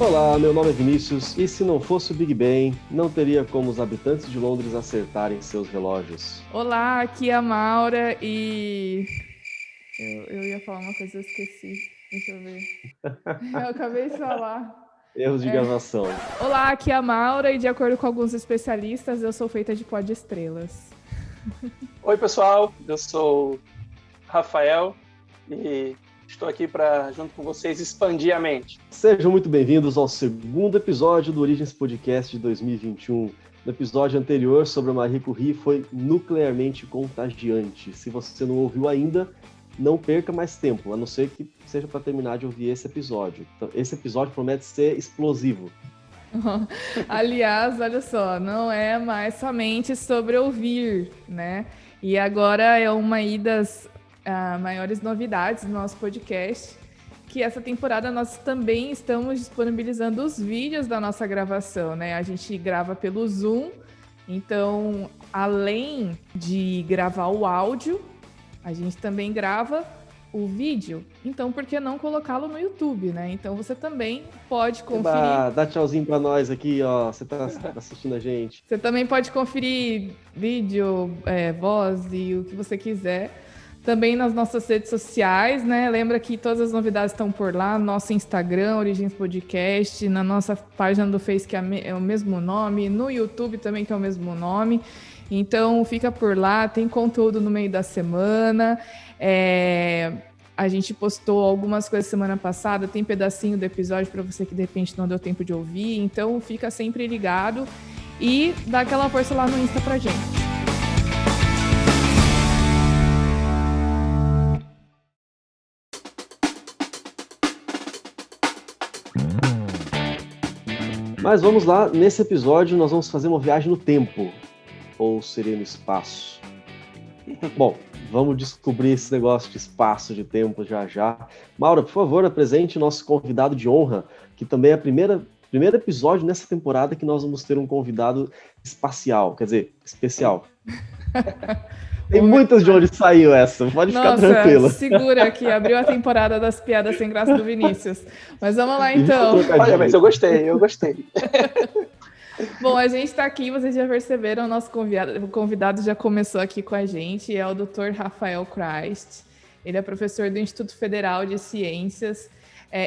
Olá, meu nome é Vinícius e se não fosse o Big Bang, não teria como os habitantes de Londres acertarem seus relógios. Olá, aqui é a Maura e... Eu ia falar uma coisa, eu esqueci. Deixa eu ver. Eu acabei de falar. Erros de gravação. Olá, aqui é a Maura e de acordo com alguns especialistas, eu sou feita de pó de estrelas. Oi, pessoal. Eu sou Rafael e estou aqui para, junto com vocês, expandir a mente. Sejam muito bem-vindos ao segundo episódio do Origens Podcast de 2021. No episódio anterior sobre a Marie Curie foi nuclearmente contagiante. Se você não ouviu ainda, não perca mais tempo, a não ser que seja para terminar de ouvir esse episódio. Então, esse episódio promete ser explosivo. Aliás, olha só, não é mais somente sobre ouvir, né? E agora é uma das maiores novidades do nosso podcast, que essa temporada nós também estamos disponibilizando os vídeos da nossa gravação, né? A gente grava pelo Zoom, então, além de gravar o áudio, a gente também grava o vídeo. Então, por que não colocá-lo no YouTube, né? Então, você também pode conferir... Dá tchauzinho pra nós aqui, ó. Você tá assistindo a gente. Você também pode conferir vídeo, voz e o que você quiser. Também nas nossas redes sociais, né? Lembra que todas as novidades estão por lá, no nosso Instagram, Origens Podcast, na nossa página do Face, que é o mesmo nome, no YouTube também, que é o mesmo nome. Então, fica por lá, tem conteúdo no meio da semana. A gente postou algumas coisas semana passada, tem pedacinho do episódio para você que de repente não deu tempo de ouvir. Então, fica sempre ligado e dá aquela força lá no Insta pra gente. Mas vamos lá, nesse episódio nós vamos fazer uma viagem no tempo. Ou seria no espaço? Bom, vamos descobrir esse negócio de espaço, de tempo já já. Maura, por favor, apresente nosso convidado de honra, que também é o primeiro episódio nessa temporada que nós vamos ter um convidado espacial, quer dizer, especial. Tem muitas de onde saiu essa, pode ficar tranquila. Segura aqui, abriu a temporada das piadas sem graça do Vinícius. Mas vamos lá então. Olha, mas eu gostei. Bom, a gente está aqui, vocês já perceberam, o convidado já começou aqui com a gente, é o Dr. Rafael Christ. Ele é professor do Instituto Federal de Ciências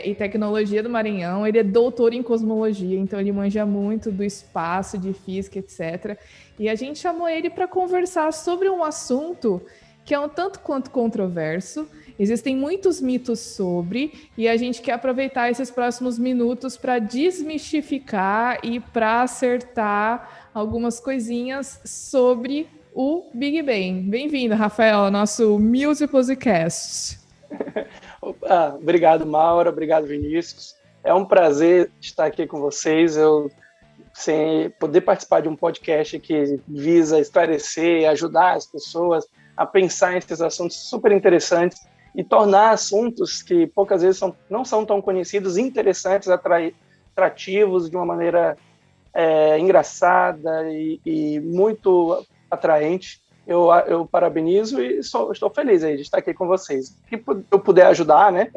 e Tecnologia do Maranhão. Ele é doutor em cosmologia, então ele manja muito do espaço, de física, etc. E a gente chamou ele para conversar sobre um assunto que é um tanto quanto controverso. Existem muitos mitos sobre, e a gente quer aproveitar esses próximos minutos para desmistificar e para acertar algumas coisinhas sobre o Big Bang. Bem-vindo, Rafael, ao nosso Musicalcast. Obrigado, Maura. Obrigado, Vinícius. É um prazer estar aqui com vocês. Sem poder participar de um podcast que visa esclarecer e ajudar as pessoas a pensar esses assuntos super interessantes e tornar assuntos que poucas vezes não são tão conhecidos, interessantes, atrativos, de uma maneira engraçada e muito atraente. Eu parabenizo e estou feliz aí de estar aqui com vocês. Se eu puder ajudar, né,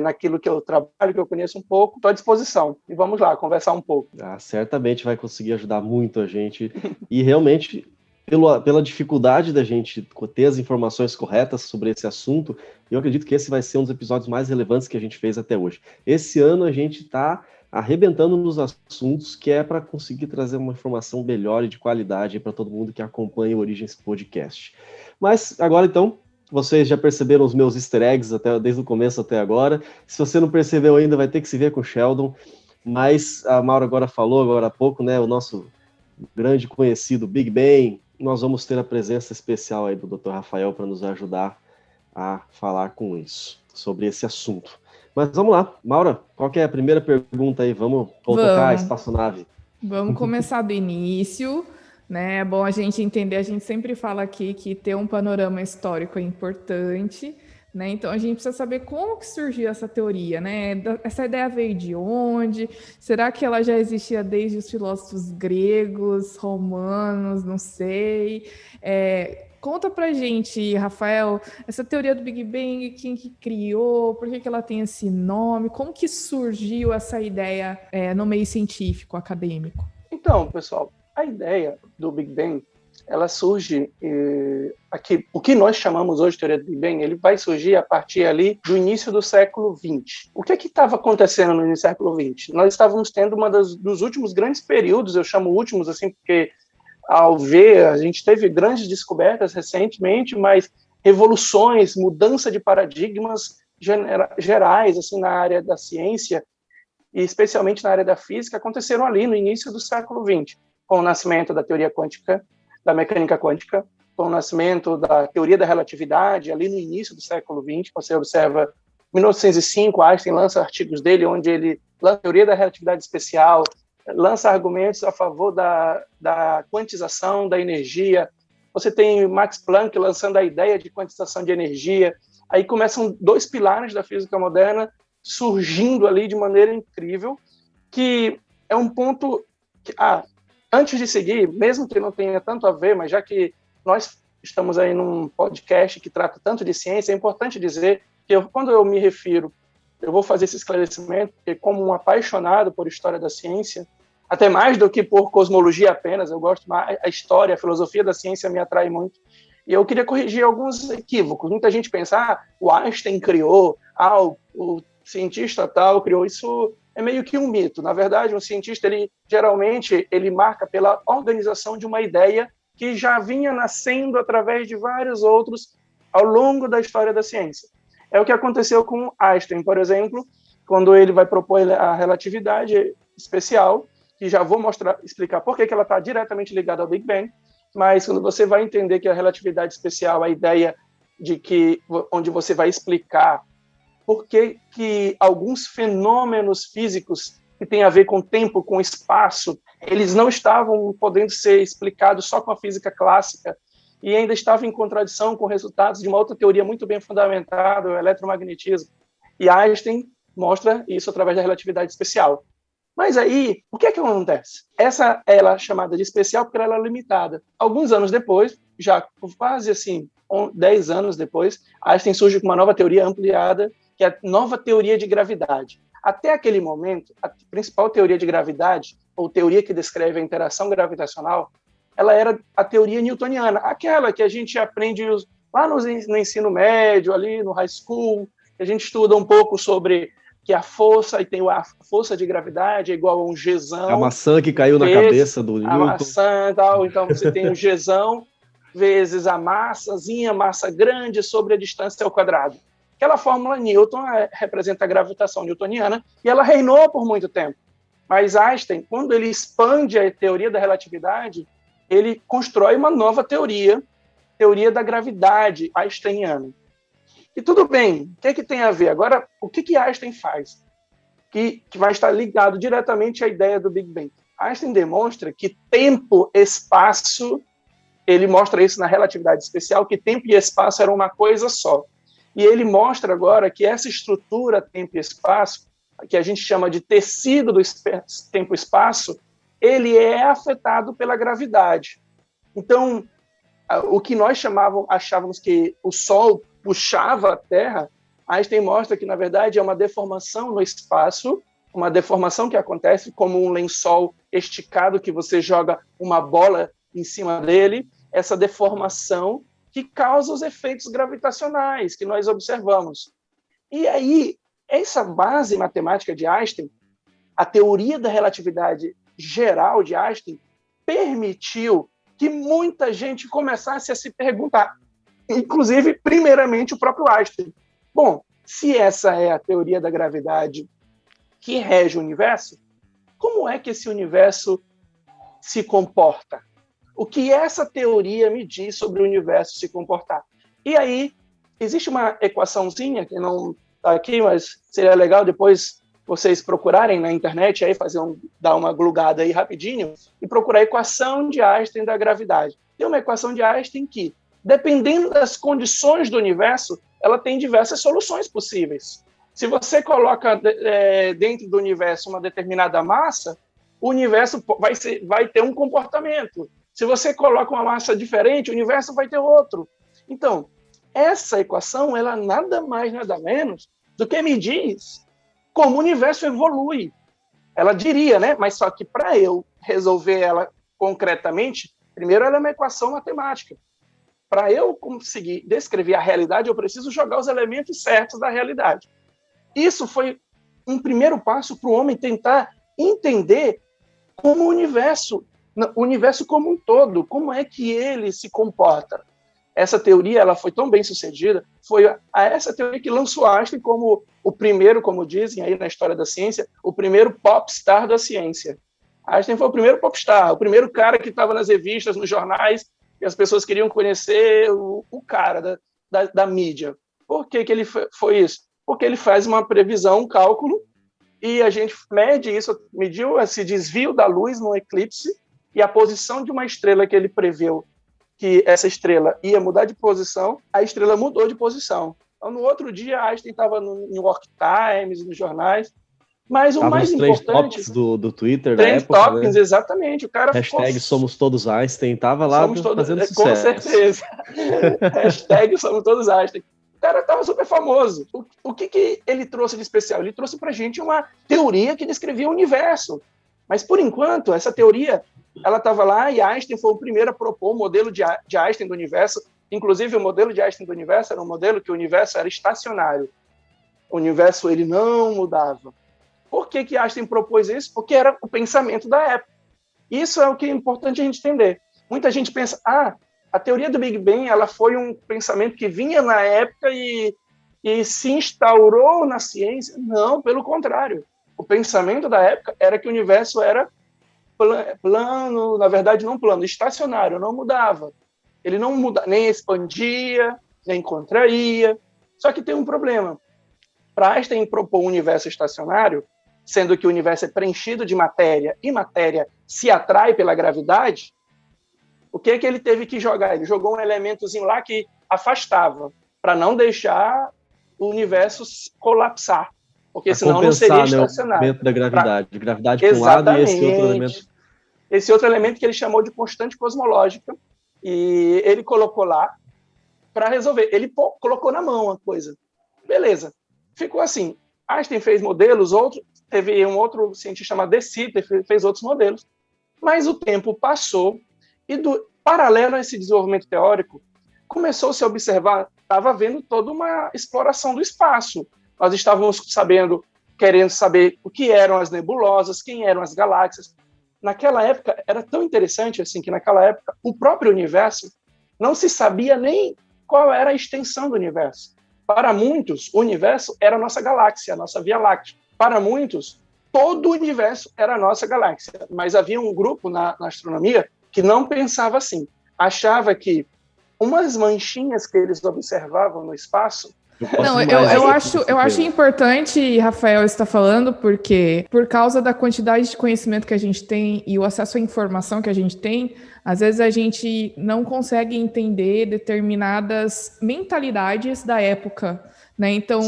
naquilo que eu trabalho, que eu conheço um pouco, estou à disposição. E vamos lá, conversar um pouco. Certamente vai conseguir ajudar muito a gente. E realmente, pela dificuldade da gente ter as informações corretas sobre esse assunto, eu acredito que esse vai ser um dos episódios mais relevantes que a gente fez até hoje. Esse ano a gente está arrebentando nos assuntos, que é para conseguir trazer uma informação melhor e de qualidade para todo mundo que acompanha o Origens Podcast. Mas agora então, vocês já perceberam os meus easter eggs desde o começo até agora. Se você não percebeu ainda, vai ter que se ver com o Sheldon. Mas a Maura agora falou, agora há pouco, né, o nosso grande conhecido Big Bang. Nós vamos ter a presença especial aí do Dr. Rafael para nos ajudar a falar com isso, sobre esse assunto. Mas vamos lá, Maura, qual que é a primeira pergunta aí? Vamos tocar a espaçonave. Vamos começar do início, né? É bom a gente entender, a gente sempre fala aqui que ter um panorama histórico é importante, né? Então a gente precisa saber como que surgiu essa teoria, né? Essa ideia veio de onde? Será que ela já existia desde os filósofos gregos, romanos? Não sei. Conta pra gente, Rafael, essa teoria do Big Bang, quem que criou, por que ela tem esse nome, como que surgiu essa ideia no meio científico, acadêmico? Então, pessoal, a ideia do Big Bang, ela surge aqui, o que nós chamamos hoje de teoria do Big Bang, ele vai surgir a partir ali do início do século XX. O que estava acontecendo no início do século XX? Nós estávamos tendo dos últimos grandes períodos, eu chamo últimos assim porque ao ver, a gente teve grandes descobertas recentemente, mas revoluções, mudança de paradigmas gerais assim na área da ciência e especialmente na área da física aconteceram ali no início do século XX, com o nascimento da teoria quântica, da mecânica quântica, com o nascimento da teoria da relatividade ali no início do século XX. Você observa 1905, Einstein lança artigos dele onde ele lança a teoria da relatividade especial, lança argumentos a favor da quantização da energia. Você tem Max Planck lançando a ideia de quantização de energia. Aí começam dois pilares da física moderna surgindo ali de maneira incrível, que é um ponto que, antes de seguir, mesmo que não tenha tanto a ver, mas já que nós estamos aí num podcast que trata tanto de ciência, é importante dizer que quando eu me refiro, eu vou fazer esse esclarecimento, porque como um apaixonado por história da ciência, até mais do que por cosmologia apenas, eu gosto mais, a história, a filosofia da ciência me atrai muito, e eu queria corrigir alguns equívocos. Muita gente pensa, o Einstein criou, o cientista tal criou, isso é meio que um mito. Na verdade, um cientista, geralmente, ele marca pela organização de uma ideia que já vinha nascendo através de vários outros ao longo da história da ciência. É o que aconteceu com Einstein, por exemplo, quando ele vai propor a relatividade especial, que já vou explicar por que ela está diretamente ligada ao Big Bang, mas quando você vai entender que a relatividade especial, a ideia de que, onde você vai explicar por que alguns fenômenos físicos que têm a ver com tempo, com espaço, eles não estavam podendo ser explicados só com a física clássica, e ainda estava em contradição com resultados de uma outra teoria muito bem fundamentada, o eletromagnetismo. E Einstein mostra isso através da relatividade especial. Mas aí, o que é que acontece? Ela é chamada de especial porque ela é limitada. Alguns anos depois, já quase assim, 10 anos depois, Einstein surge com uma nova teoria ampliada, que é a nova teoria de gravidade. Até aquele momento, a principal teoria de gravidade, ou teoria que descreve a interação gravitacional, ela era a teoria newtoniana, aquela que a gente aprende lá no ensino médio, ali no high school, a gente estuda um pouco sobre que a força, e tem a força de gravidade é igual a um Gzão. A maçã que caiu na cabeça do Newton. A maçã e tal, então você tem o Gzão vezes a massazinha, massa grande sobre a distância ao quadrado. Aquela fórmula Newton representa a gravitação newtoniana e ela reinou por muito tempo. Mas Einstein, quando ele expande a teoria da relatividade, ele constrói uma nova teoria da gravidade einsteiniana. E tudo bem, o que tem a ver? Agora, o que Einstein faz? Que vai estar ligado diretamente à ideia do Big Bang. Einstein demonstra que tempo, espaço, ele mostra isso na relatividade especial, que tempo e espaço eram uma coisa só. E ele mostra agora que essa estrutura tempo e espaço, que a gente chama de tecido do tempo e espaço, ele é afetado pela gravidade. Então, o que nós achávamos que o Sol puxava a Terra, Einstein mostra que, na verdade, é uma deformação no espaço, uma deformação que acontece como um lençol esticado que você joga uma bola em cima dele, essa deformação que causa os efeitos gravitacionais que nós observamos. E aí, essa base matemática de Einstein, a teoria da relatividade geral de Einstein, permitiu que muita gente começasse a se perguntar, inclusive, primeiramente, o próprio Einstein. Bom, se essa é a teoria da gravidade que rege o universo, como é que esse universo se comporta? O que essa teoria me diz sobre o universo se comportar? E aí, existe uma equaçãozinha, que não está aqui, mas seria legal depois vocês procurarem na internet, aí dar uma glugada aí rapidinho, e procurar a equação de Einstein da gravidade. Tem uma equação de Einstein que, dependendo das condições do universo, ela tem diversas soluções possíveis. Se você coloca dentro do universo uma determinada massa, o universo vai ter um comportamento. Se você coloca uma massa diferente, o universo vai ter outro. Então, essa equação, ela nada mais, nada menos do que me diz como o universo evolui. Ela diria, né? Mas só que para eu resolver ela concretamente, primeiro ela é uma equação matemática. Para eu conseguir descrever a realidade, eu preciso jogar os elementos certos da realidade. Isso foi um primeiro passo para o homem tentar entender como o universo como um todo, como é que ele se comporta. Essa teoria ela foi tão bem sucedida, foi essa teoria que lançou Einstein como o primeiro, como dizem aí na história da ciência, o primeiro popstar da ciência. Einstein foi o primeiro popstar, o primeiro cara que estava nas revistas, nos jornais, e as pessoas queriam conhecer o cara da mídia. Por que ele foi isso? Porque ele faz uma previsão, um cálculo, e a gente mede isso, mediu esse desvio da luz no eclipse, e a posição de uma estrela que ele preveu que essa estrela ia mudar de posição, a estrela mudou de posição. Então, no outro dia, Einstein estava no New York Times, nos jornais, mas o mais importante... Trend Topics do Twitter da época, Topics, né? Exatamente. O cara hashtag Somos Todos Einstein, estava lá fazendo sucesso. Com certeza. Hashtag Somos Todos Einstein. O cara estava super famoso. O que ele trouxe de especial? Ele trouxe para a gente uma teoria que descrevia o universo. Mas, por enquanto, essa teoria ela estava lá e Einstein foi o primeiro a propor o modelo de Einstein do universo. Inclusive, o modelo de Einstein do universo era um modelo que o universo era estacionário. O universo ele não mudava. Por que Einstein propôs isso? Porque era o pensamento da época. Isso é o que é importante a gente entender. Muita gente pensa, a teoria do Big Bang ela foi um pensamento que vinha na época e se instaurou na ciência. Não, pelo contrário. O pensamento da época era que o universo era plano, na verdade não plano, estacionário, não mudava. Ele não muda, nem expandia, nem contraía. Só que tem um problema. Para Einstein propor um universo estacionário, sendo que o universo é preenchido de matéria e matéria se atrai pela gravidade, o que ele teve que jogar? Ele jogou um elementozinho lá que afastava, para não deixar o universo colapsar. Porque senão não seria estacionário. O movimento da gravidade. Gravidade para um lado e esse outro elemento. Esse outro elemento que ele chamou de constante cosmológica. E ele colocou lá para resolver. Ele colocou na mão a coisa. Beleza. Ficou assim. Einstein fez modelos, teve um outro cientista chamado De Sitter, fez outros modelos. Mas o tempo passou e, paralelo a esse desenvolvimento teórico, começou-se a observar, estava havendo toda uma exploração do espaço. Nós estávamos querendo saber o que eram as nebulosas, quem eram as galáxias. Naquela época, era tão interessante assim, que naquela época, o próprio universo não se sabia nem qual era a extensão do universo. Para muitos, o universo era a nossa galáxia, a nossa Via Láctea. Para muitos, todo o universo era a nossa galáxia. Mas havia um grupo na astronomia que não pensava assim. Achava que umas manchinhas que eles observavam no espaço... Não, eu acho importante, Rafael, está falando, porque por causa da quantidade de conhecimento que a gente tem e o acesso à informação que a gente tem, às vezes a gente não consegue entender determinadas mentalidades da época, né? Então,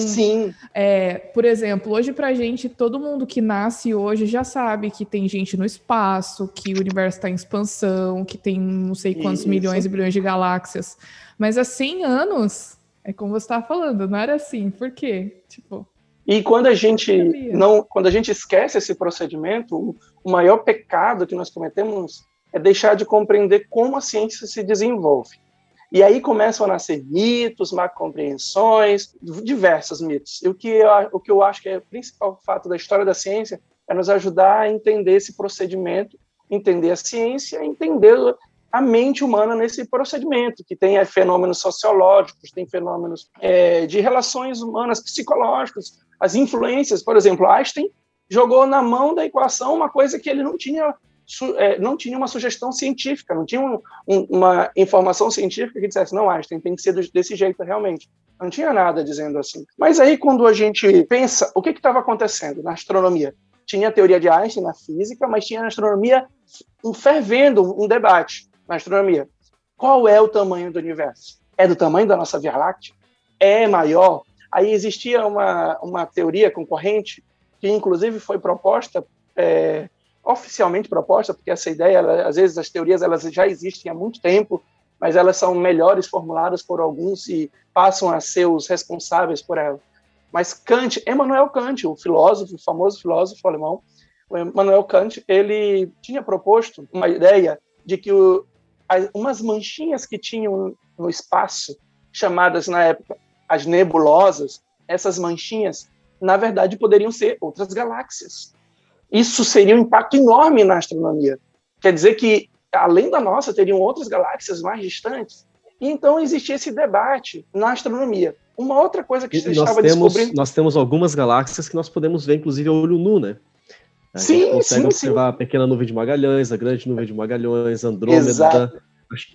por exemplo, hoje pra gente, todo mundo que nasce hoje já sabe que tem gente no espaço, que o universo está em expansão, que tem não sei quantos milhões e bilhões de galáxias. Mas há 100 anos... É como você estava falando, não era assim. Por quê? E quando a gente esquece esse procedimento, o maior pecado que nós cometemos é deixar de compreender como a ciência se desenvolve. E aí começam a nascer mitos, má compreensões, diversos mitos. E o que eu acho que é o principal fato da história da ciência é nos ajudar a entender esse procedimento, entender a ciência, entender a mente humana nesse procedimento, que tem fenômenos sociológicos, tem fenômenos de relações humanas, psicológicos, as influências. Por exemplo, Einstein jogou na mão da equação uma coisa que ele não tinha uma sugestão científica, não tinha uma informação científica que dissesse, não, Einstein, tem que ser desse jeito realmente. Não tinha nada dizendo assim. Mas aí, quando a gente pensa, o que estava acontecendo na astronomia? Tinha a teoria de Einstein na física, mas tinha na astronomia fervendo um debate. Na astronomia, qual é o tamanho do universo? É do tamanho da nossa Via Láctea? É maior? Aí existia uma teoria concorrente, que inclusive foi proposta oficialmente proposta, porque essa ideia, às vezes as teorias elas já existem há muito tempo, mas elas são melhores formuladas por alguns e passam a ser os responsáveis por ela. Mas Kant, Immanuel Kant, o famoso filósofo alemão, o Immanuel Kant, ele tinha proposto uma ideia de que umas manchinhas que tinham no espaço, chamadas na época as nebulosas, essas manchinhas, na verdade, poderiam ser outras galáxias. Isso seria um impacto enorme na astronomia. Quer dizer que, além da nossa, teriam outras galáxias mais distantes. E então existia esse debate na astronomia. Uma outra coisa que se estava descobrindo... Nós temos algumas galáxias que nós podemos ver, inclusive, a olho nu, né? A gente consegue observar a pequena nuvem de Magalhães, a grande nuvem de Magalhães, Andrômeda. Exato.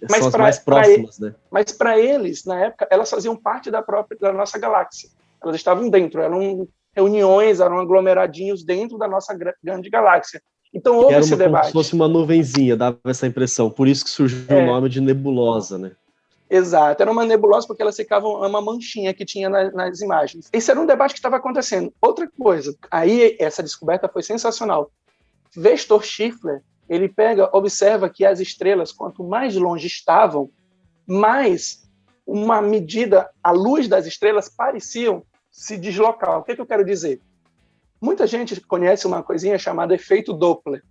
São as mais próximas, né? Mas para eles, na época, elas faziam parte da nossa galáxia. Elas estavam dentro, eram reuniões, eram aglomeradinhos dentro da nossa grande galáxia. Então houve esse debate. Como se fosse uma nuvenzinha, dava essa impressão. Por isso que surgiu o nome de nebulosa, né? Exato, era uma nebulosa porque elas ficavam uma manchinha que tinha nas imagens. Esse era um debate que estava acontecendo. Outra coisa, aí essa descoberta foi sensacional. Vestor Schiffler, ele observa que as estrelas, quanto mais longe estavam, mais uma medida, a luz das estrelas pareciam se deslocar. O que eu quero dizer? Muita gente conhece uma coisinha chamada efeito Doppler.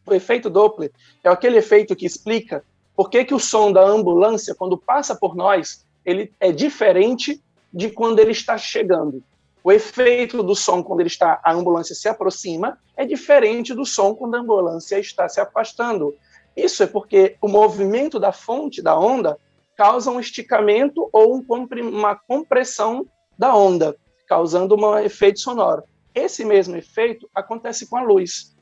O efeito Doppler é aquele efeito que explica por que o som da ambulância, quando passa por nós, ele é diferente de quando ele está chegando. O efeito do som quando a ambulância se aproxima é diferente do som quando a ambulância está se afastando. Isso é porque o movimento da fonte da onda causa um esticamento ou uma compressão da onda, causando um efeito sonoro. Esse mesmo efeito acontece com a luz.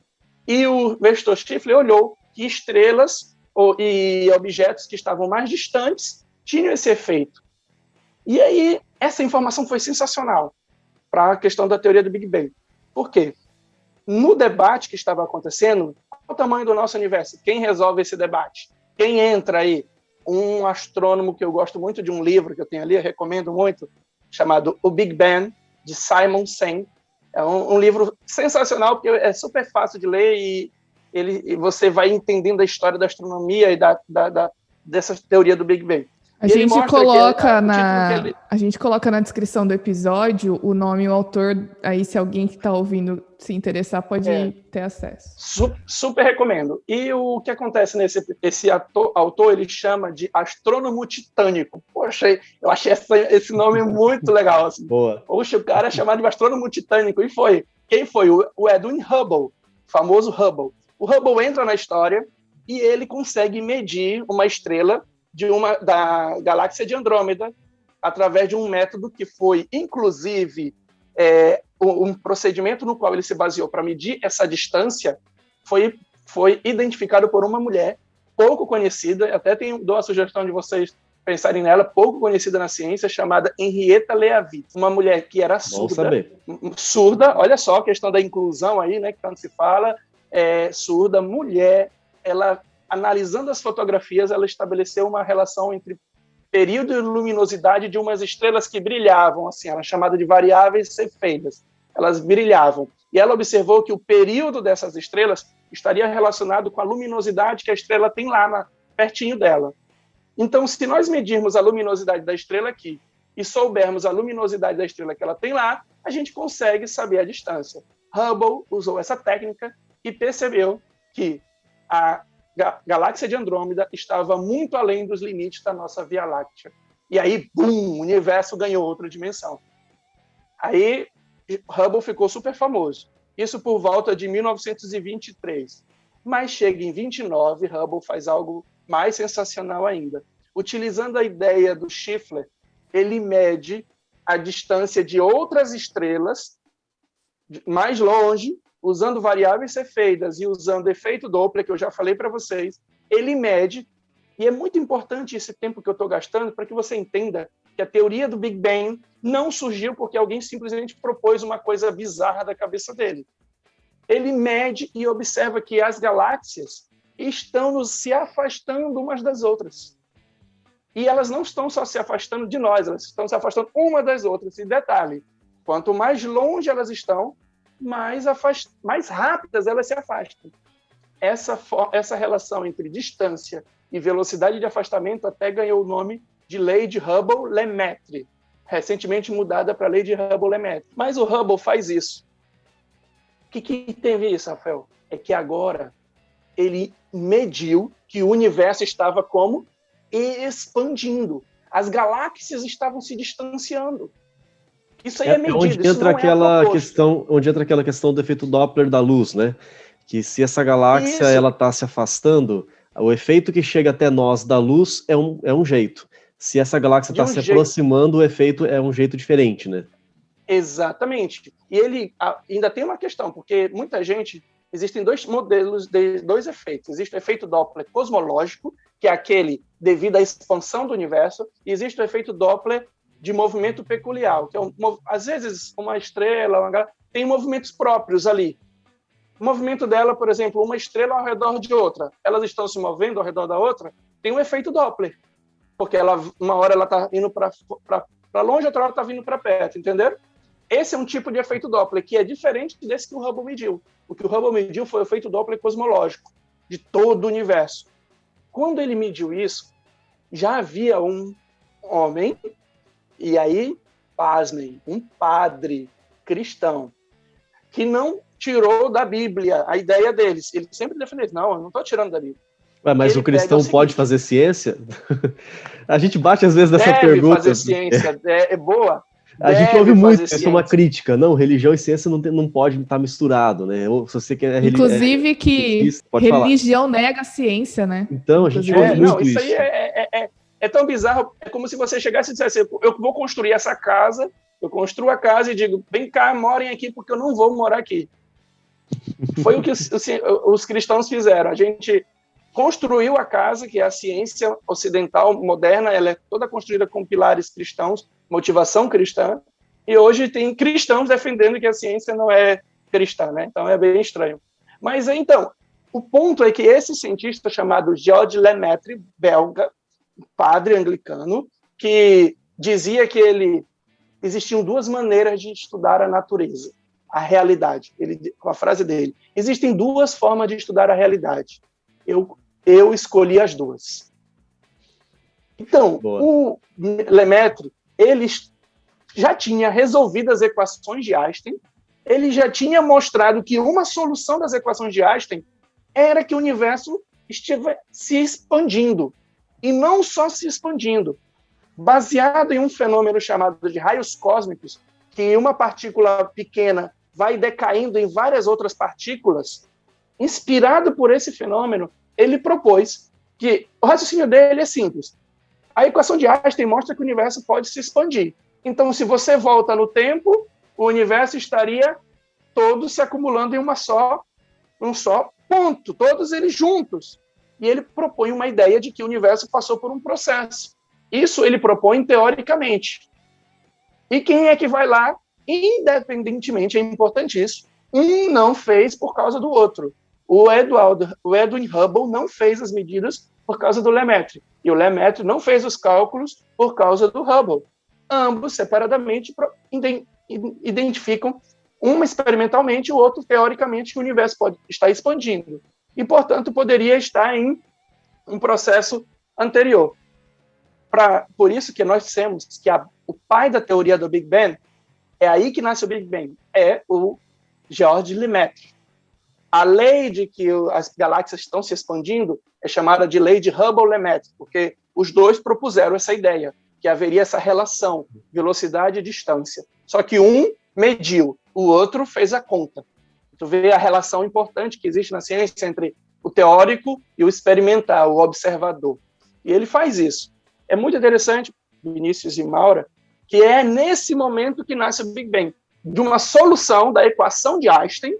E o Vestor Schiffler olhou que estrelas e objetos que estavam mais distantes tinham esse efeito. E aí, essa informação foi sensacional para a questão da teoria do Big Bang. Por quê? No debate que estava acontecendo, qual o tamanho do nosso universo? Quem resolve esse debate? Quem entra aí? Um astrônomo que eu gosto muito de um livro que eu tenho ali, eu recomendo muito, chamado O Big Bang, de Simon Sen. É um livro sensacional, porque é super fácil de ler e você vai entendendo a história da astronomia e dessa teoria do Big Bang. A gente coloca na descrição do episódio o nome e o autor, aí se alguém que está ouvindo se interessar pode ter acesso. Super recomendo. E o que acontece esse autor, ele chama de astrônomo titânico. Poxa, eu achei esse nome muito legal. Assim. Boa. Poxa, o cara é chamado de astrônomo titânico. E foi. Quem foi? O Edwin Hubble, famoso Hubble. O Hubble entra na história e ele consegue medir uma estrela da galáxia de Andrômeda através de um método que foi, inclusive, um procedimento no qual ele se baseou para medir essa distância foi identificado por uma mulher pouco conhecida, até dou a sugestão de vocês pensarem nela, pouco conhecida na ciência, chamada Henrietta Leavitt, uma mulher que era surda, olha só a questão da inclusão aí, né, que tanto se fala, surda, mulher, ela, analisando as fotografias, ela estabeleceu uma relação entre período e luminosidade de umas estrelas que brilhavam, assim, era chamada de variáveis cefeidas, elas brilhavam, e ela observou que o período dessas estrelas estaria relacionado com a luminosidade que a estrela tem lá, pertinho dela. Então, se nós medirmos a luminosidade da estrela aqui e soubermos a luminosidade da estrela que ela tem lá, a gente consegue saber a distância. Hubble usou essa técnica e percebeu que a galáxia de Andrômeda estava muito além dos limites da nossa Via Láctea. E aí, bum, o universo ganhou outra dimensão. Aí, Hubble ficou super famoso. Isso por volta de 1923. Mas chega em 29, Hubble faz algo mais sensacional ainda. Utilizando a ideia do Schiffler, ele mede a distância de outras estrelas mais longe, usando variáveis cefeidas e usando efeito Doppler, que eu já falei para vocês. Ele mede, e é muito importante esse tempo que eu estou gastando para que você entenda que a teoria do Big Bang não surgiu porque alguém simplesmente propôs uma coisa bizarra da cabeça dele. Ele mede e observa que as galáxias estão se afastando umas das outras. E elas não estão só se afastando de nós, elas estão se afastando uma das outras. E detalhe, quanto mais longe elas estão, mais rápidas elas se afastam. essa relação entre distância e velocidade de afastamento até ganhou o nome de Lei de Hubble-Lemaître, recentemente mudada para Lei de Hubble-Lemaître. Mas o Hubble faz isso. O que teve isso, Rafael? É que agora ele mediu que o universo estava como? Expandindo. As galáxias estavam se distanciando. Isso aí é medido. Onde entra aquela questão do efeito Doppler da luz, né? Que se essa galáxia ela está se afastando, o efeito que chega até nós da luz é um jeito. Se essa galáxia está se aproximando, o efeito é um jeito diferente, né? Exatamente. E ele ainda tem uma questão, porque muita gente... Existem dois modelos de dois efeitos. Existe o efeito Doppler cosmológico, que é aquele devido à expansão do universo, e existe o efeito Doppler de movimento peculiar, que é às vezes uma estrela tem movimentos próprios ali. O movimento dela, por exemplo, uma estrela ao redor de outra, elas estão se movendo ao redor da outra, tem um efeito Doppler, porque uma hora ela está indo para longe, outra hora está vindo para perto, entenderam? Esse é um tipo de efeito Doppler, que é diferente desse que o Hubble mediu. O que o Hubble mediu foi o efeito Doppler cosmológico, de todo o universo. Quando ele mediu isso, já havia um homem, e aí, pasmem, um padre cristão, que não tirou da Bíblia a ideia deles. Ele sempre defendeu isso. Não, eu não estou tirando da Bíblia. Mas o cristão pode fazer ciência? A gente bate às vezes nessa pergunta. Deve fazer ciência, é boa. A gente ouve muito, essa é uma crítica. Não, religião e ciência não pode estar misturado, né? Ou, se você quer inclusive que religião nega a ciência, né? Então, a gente ouve muito isso. Isso aí é tão bizarro, é como se você chegasse e dissesse, eu vou construir essa casa, eu construo a casa e digo, vem cá, morem aqui, porque eu não vou morar aqui. Foi o que os cristãos fizeram. A gente construiu a casa, que é a ciência ocidental moderna, ela é toda construída com pilares cristãos, motivação cristã, e hoje tem cristãos defendendo que a ciência não é cristã, né? Então é bem estranho. Mas então, o ponto é que esse cientista chamado Georges Lemaître, belga, padre anglicano, que dizia que existiam duas maneiras de estudar a natureza, a realidade. Com a frase dele, existem duas formas de estudar a realidade. Eu escolhi as duas. Então, o Lemaître, ele já tinha resolvido as equações de Einstein, ele já tinha mostrado que uma solução das equações de Einstein era que o universo estivesse se expandindo, e não só se expandindo, baseado em um fenômeno chamado de raios cósmicos, que uma partícula pequena vai decaindo em várias outras partículas. Inspirado por esse fenômeno, ele propôs que o raciocínio dele é simples. A equação de Einstein mostra que o universo pode se expandir. Então, se você volta no tempo, o universo estaria todo se acumulando em um só ponto, todos eles juntos. E ele propõe uma ideia de que o universo passou por um processo. Isso ele propõe teoricamente. E quem é que vai lá? Independentemente, é importante isso, um não fez por causa do outro. O Edwin Hubble não fez as medidas por causa do Lemaître. E o Lemaître não fez os cálculos por causa do Hubble. Ambos, separadamente, identificam, uma experimentalmente, o outro teoricamente, que o universo pode estar expandindo. E, portanto, poderia estar em um processo anterior. Por isso que nós dissemos que o pai da teoria do Big Bang, é aí que nasce o Big Bang, é o Georges Lemaître. A lei de que as galáxias estão se expandindo é chamada de lei de Hubble-Lemaître, porque os dois propuseram essa ideia, que haveria essa relação, velocidade e distância. Só que um mediu, o outro fez a conta. Tu vê a relação importante que existe na ciência entre o teórico e o experimental, o observador. E ele faz isso. É muito interessante, Vinícius e Maura, que é nesse momento que nasce o Big Bang, de uma solução da equação de Einstein,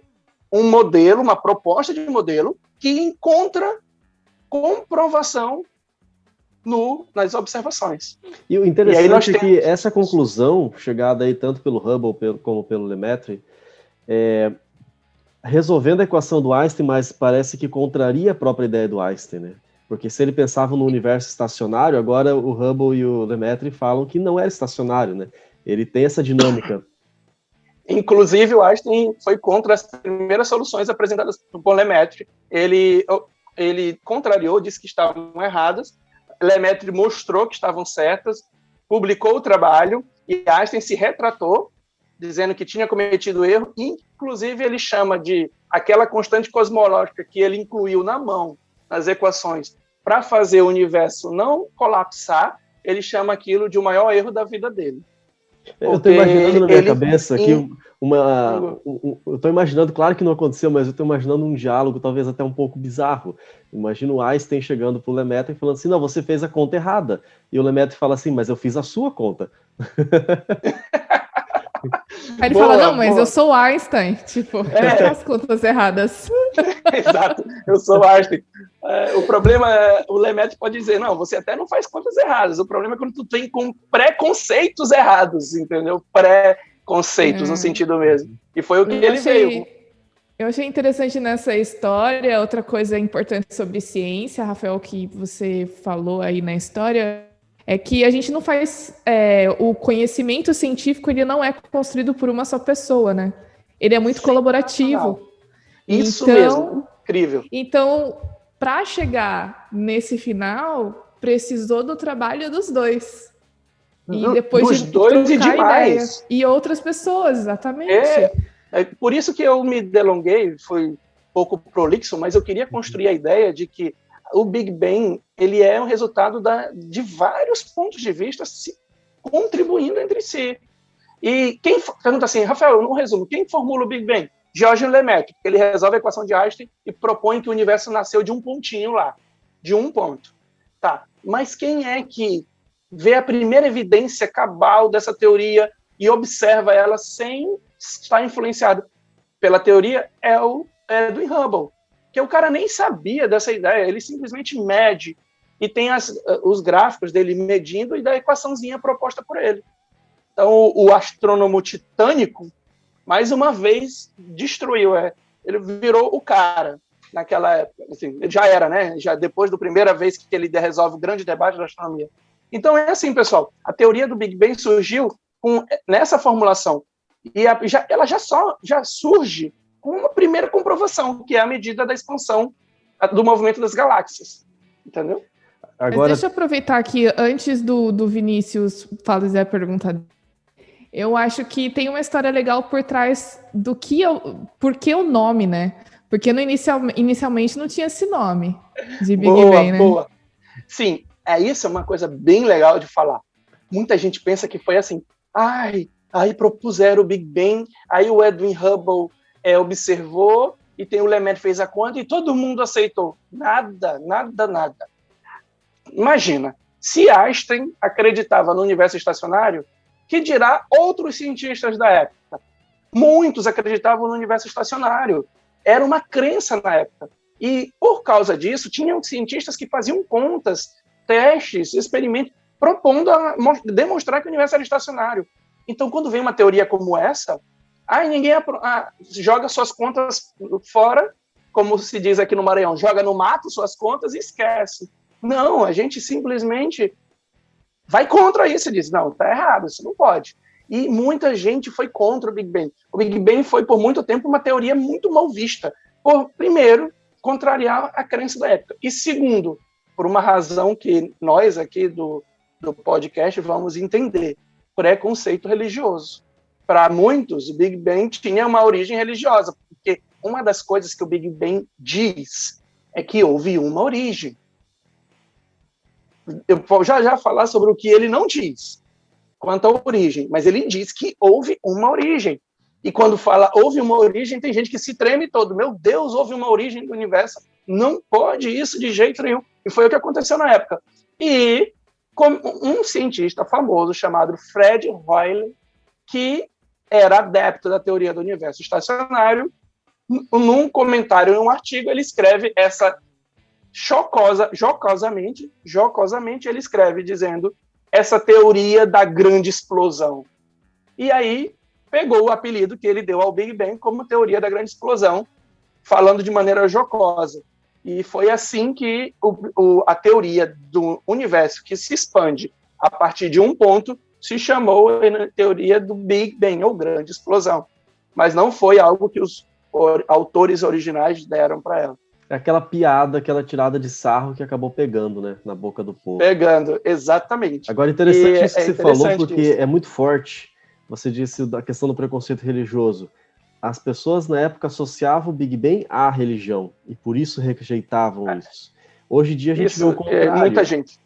um modelo, uma proposta de modelo, que encontra comprovação nas observações. E o interessante é que essa conclusão, chegada aí tanto pelo Hubble como pelo Lemaître, resolvendo a equação do Einstein, mas parece que contraria a própria ideia do Einstein, né? Porque se ele pensava no universo estacionário, agora o Hubble e o Lemaître falam que não é estacionário, né? Ele tem essa dinâmica. Inclusive, o Einstein foi contra as primeiras soluções apresentadas por Lemaitre. Ele contrariou, disse que estavam erradas. Lemaitre mostrou que estavam certas, publicou o trabalho, e Einstein se retratou, dizendo que tinha cometido erro. Inclusive, ele chama de aquela constante cosmológica que ele incluiu na mão, nas equações, para fazer o universo não colapsar, ele chama aquilo de o maior erro da vida dele. Eu estou imaginando na minha cabeça aqui eu estou imaginando, claro que não aconteceu, mas eu estou imaginando um diálogo talvez até um pouco bizarro. Imagina o Einstein chegando para o Lemaitre e falando assim, não, você fez a conta errada. E o Lemaitre fala assim, mas eu fiz a sua conta. Aí ele fala, não, mas eu sou Einstein, tipo, eu faço contas erradas. Exato, eu sou Einstein. O problema é, o Lemaitre pode dizer, não, você até não faz contas erradas, o problema é quando tu vem com preconceitos errados, entendeu? Preconceitos, no sentido mesmo. E foi o que ele veio. Eu achei interessante nessa história, outra coisa importante sobre ciência, Rafael, que você falou aí na história, é que a gente não faz... o conhecimento científico, ele não é construído por uma só pessoa, né? Ele é muito colaborativo. Isso mesmo, incrível. Então, para chegar nesse final, precisou do trabalho dos dois. E depois dos dois e demais. E outras pessoas, exatamente. É por isso que eu me delonguei, foi um pouco prolixo, mas eu queria construir a ideia de que o Big Bang ele é um resultado de vários pontos de vista se contribuindo entre si. E quem pergunta assim, Rafael, no resumo, quem formula o Big Bang? Georges Lemaitre, ele resolve a equação de Einstein e propõe que o universo nasceu de um pontinho lá, de um ponto. Tá, mas quem é que vê a primeira evidência cabal dessa teoria e observa ela sem estar influenciado pela teoria? É o Edwin Hubble, que o cara nem sabia dessa ideia, ele simplesmente mede e tem os gráficos dele medindo e da equaçãozinha proposta por ele. Então, o astrônomo titânico, mais uma vez, destruiu. Ele virou o cara naquela época. Assim, ele já era, né? Já depois da primeira vez que ele resolve o grande debate da astronomia. Então, é assim, pessoal. A teoria do Big Bang surgiu nessa formulação. E ela já surge com uma primeira comprovação, que é a medida da expansão do movimento das galáxias. Entendeu? Agora... Mas deixa eu aproveitar aqui, antes do Vinícius fazer a pergunta. Eu acho que tem uma história legal por trás do por que o nome, né? Porque inicialmente não tinha esse nome de Big Bang, né? Boa. Sim, isso é uma coisa bem legal de falar. Muita gente pensa que foi assim, aí propuseram o Big Bang, aí o Edwin Hubble observou, e tem o Lemaitre fez a conta, e todo mundo aceitou. Nada. Imagina, se Einstein acreditava no universo estacionário, que dirá outros cientistas da época? Muitos acreditavam no universo estacionário. Era uma crença na época. E, por causa disso, tinham cientistas que faziam contas, testes, experimentos, propondo a demonstrar que o universo era estacionário. Então, quando vem uma teoria como essa, ninguém joga suas contas fora, como se diz aqui no Maranhão, joga no mato suas contas e esquece. Não, a gente simplesmente vai contra isso e diz, não, tá errado, isso não pode. E muita gente foi contra o Big Bang. O Big Bang foi, por muito tempo, uma teoria muito mal vista. Primeiro, contrariar a crença da época. E segundo, por uma razão que nós aqui do podcast vamos entender, preconceito religioso. Para muitos, o Big Bang tinha uma origem religiosa, porque uma das coisas que o Big Bang diz é que houve uma origem. Eu vou já falar sobre o que ele não diz quanto à origem, mas ele diz que houve uma origem. E quando fala houve uma origem, tem gente que se treme todo. Meu Deus, houve uma origem do universo. Não pode isso de jeito nenhum. E foi o que aconteceu na época. E como um cientista famoso chamado Fred Hoyle, que era adepto da teoria do universo estacionário, num comentário, num artigo, ele escreve essa jocosamente, ele escreve dizendo essa teoria da grande explosão. E aí pegou o apelido que ele deu ao Big Bang como teoria da grande explosão, falando de maneira jocosa. E foi assim que a teoria do universo que se expande a partir de um ponto se chamou a teoria do Big Bang, ou grande explosão. mas não foi algo que os autores originais deram para ela. É aquela piada, aquela tirada de sarro que acabou pegando, né, na boca do povo. Pegando, exatamente. Agora, interessante isso que você falou, porque isso. é muito forte. Você disse da questão do preconceito religioso. As pessoas, na época, associavam o Big Bang à religião, e por isso rejeitavam isso. Hoje em dia, a gente vê o contrário. Muita gente.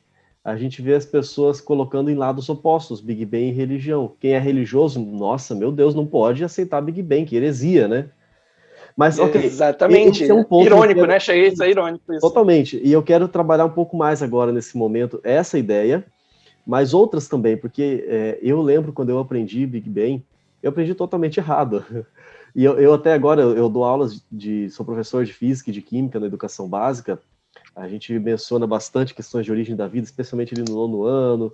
A gente vê as pessoas colocando em lados opostos, Big Bang e religião. Quem é religioso, nossa, meu Deus, não pode aceitar Big Bang, que heresia, né? Mas, ok. Exatamente. Esse é um ponto irônico, né? Cheguei a ser irônico isso. Totalmente. E eu quero trabalhar um pouco mais agora, nesse momento, essa ideia, mas outras também, porque eu lembro quando eu aprendi Big Bang, eu aprendi totalmente errado. E eu até agora, eu dou aulas sou professor de física e de química na educação básica. A gente menciona bastante questões de origem da vida, especialmente ali no 9º ano,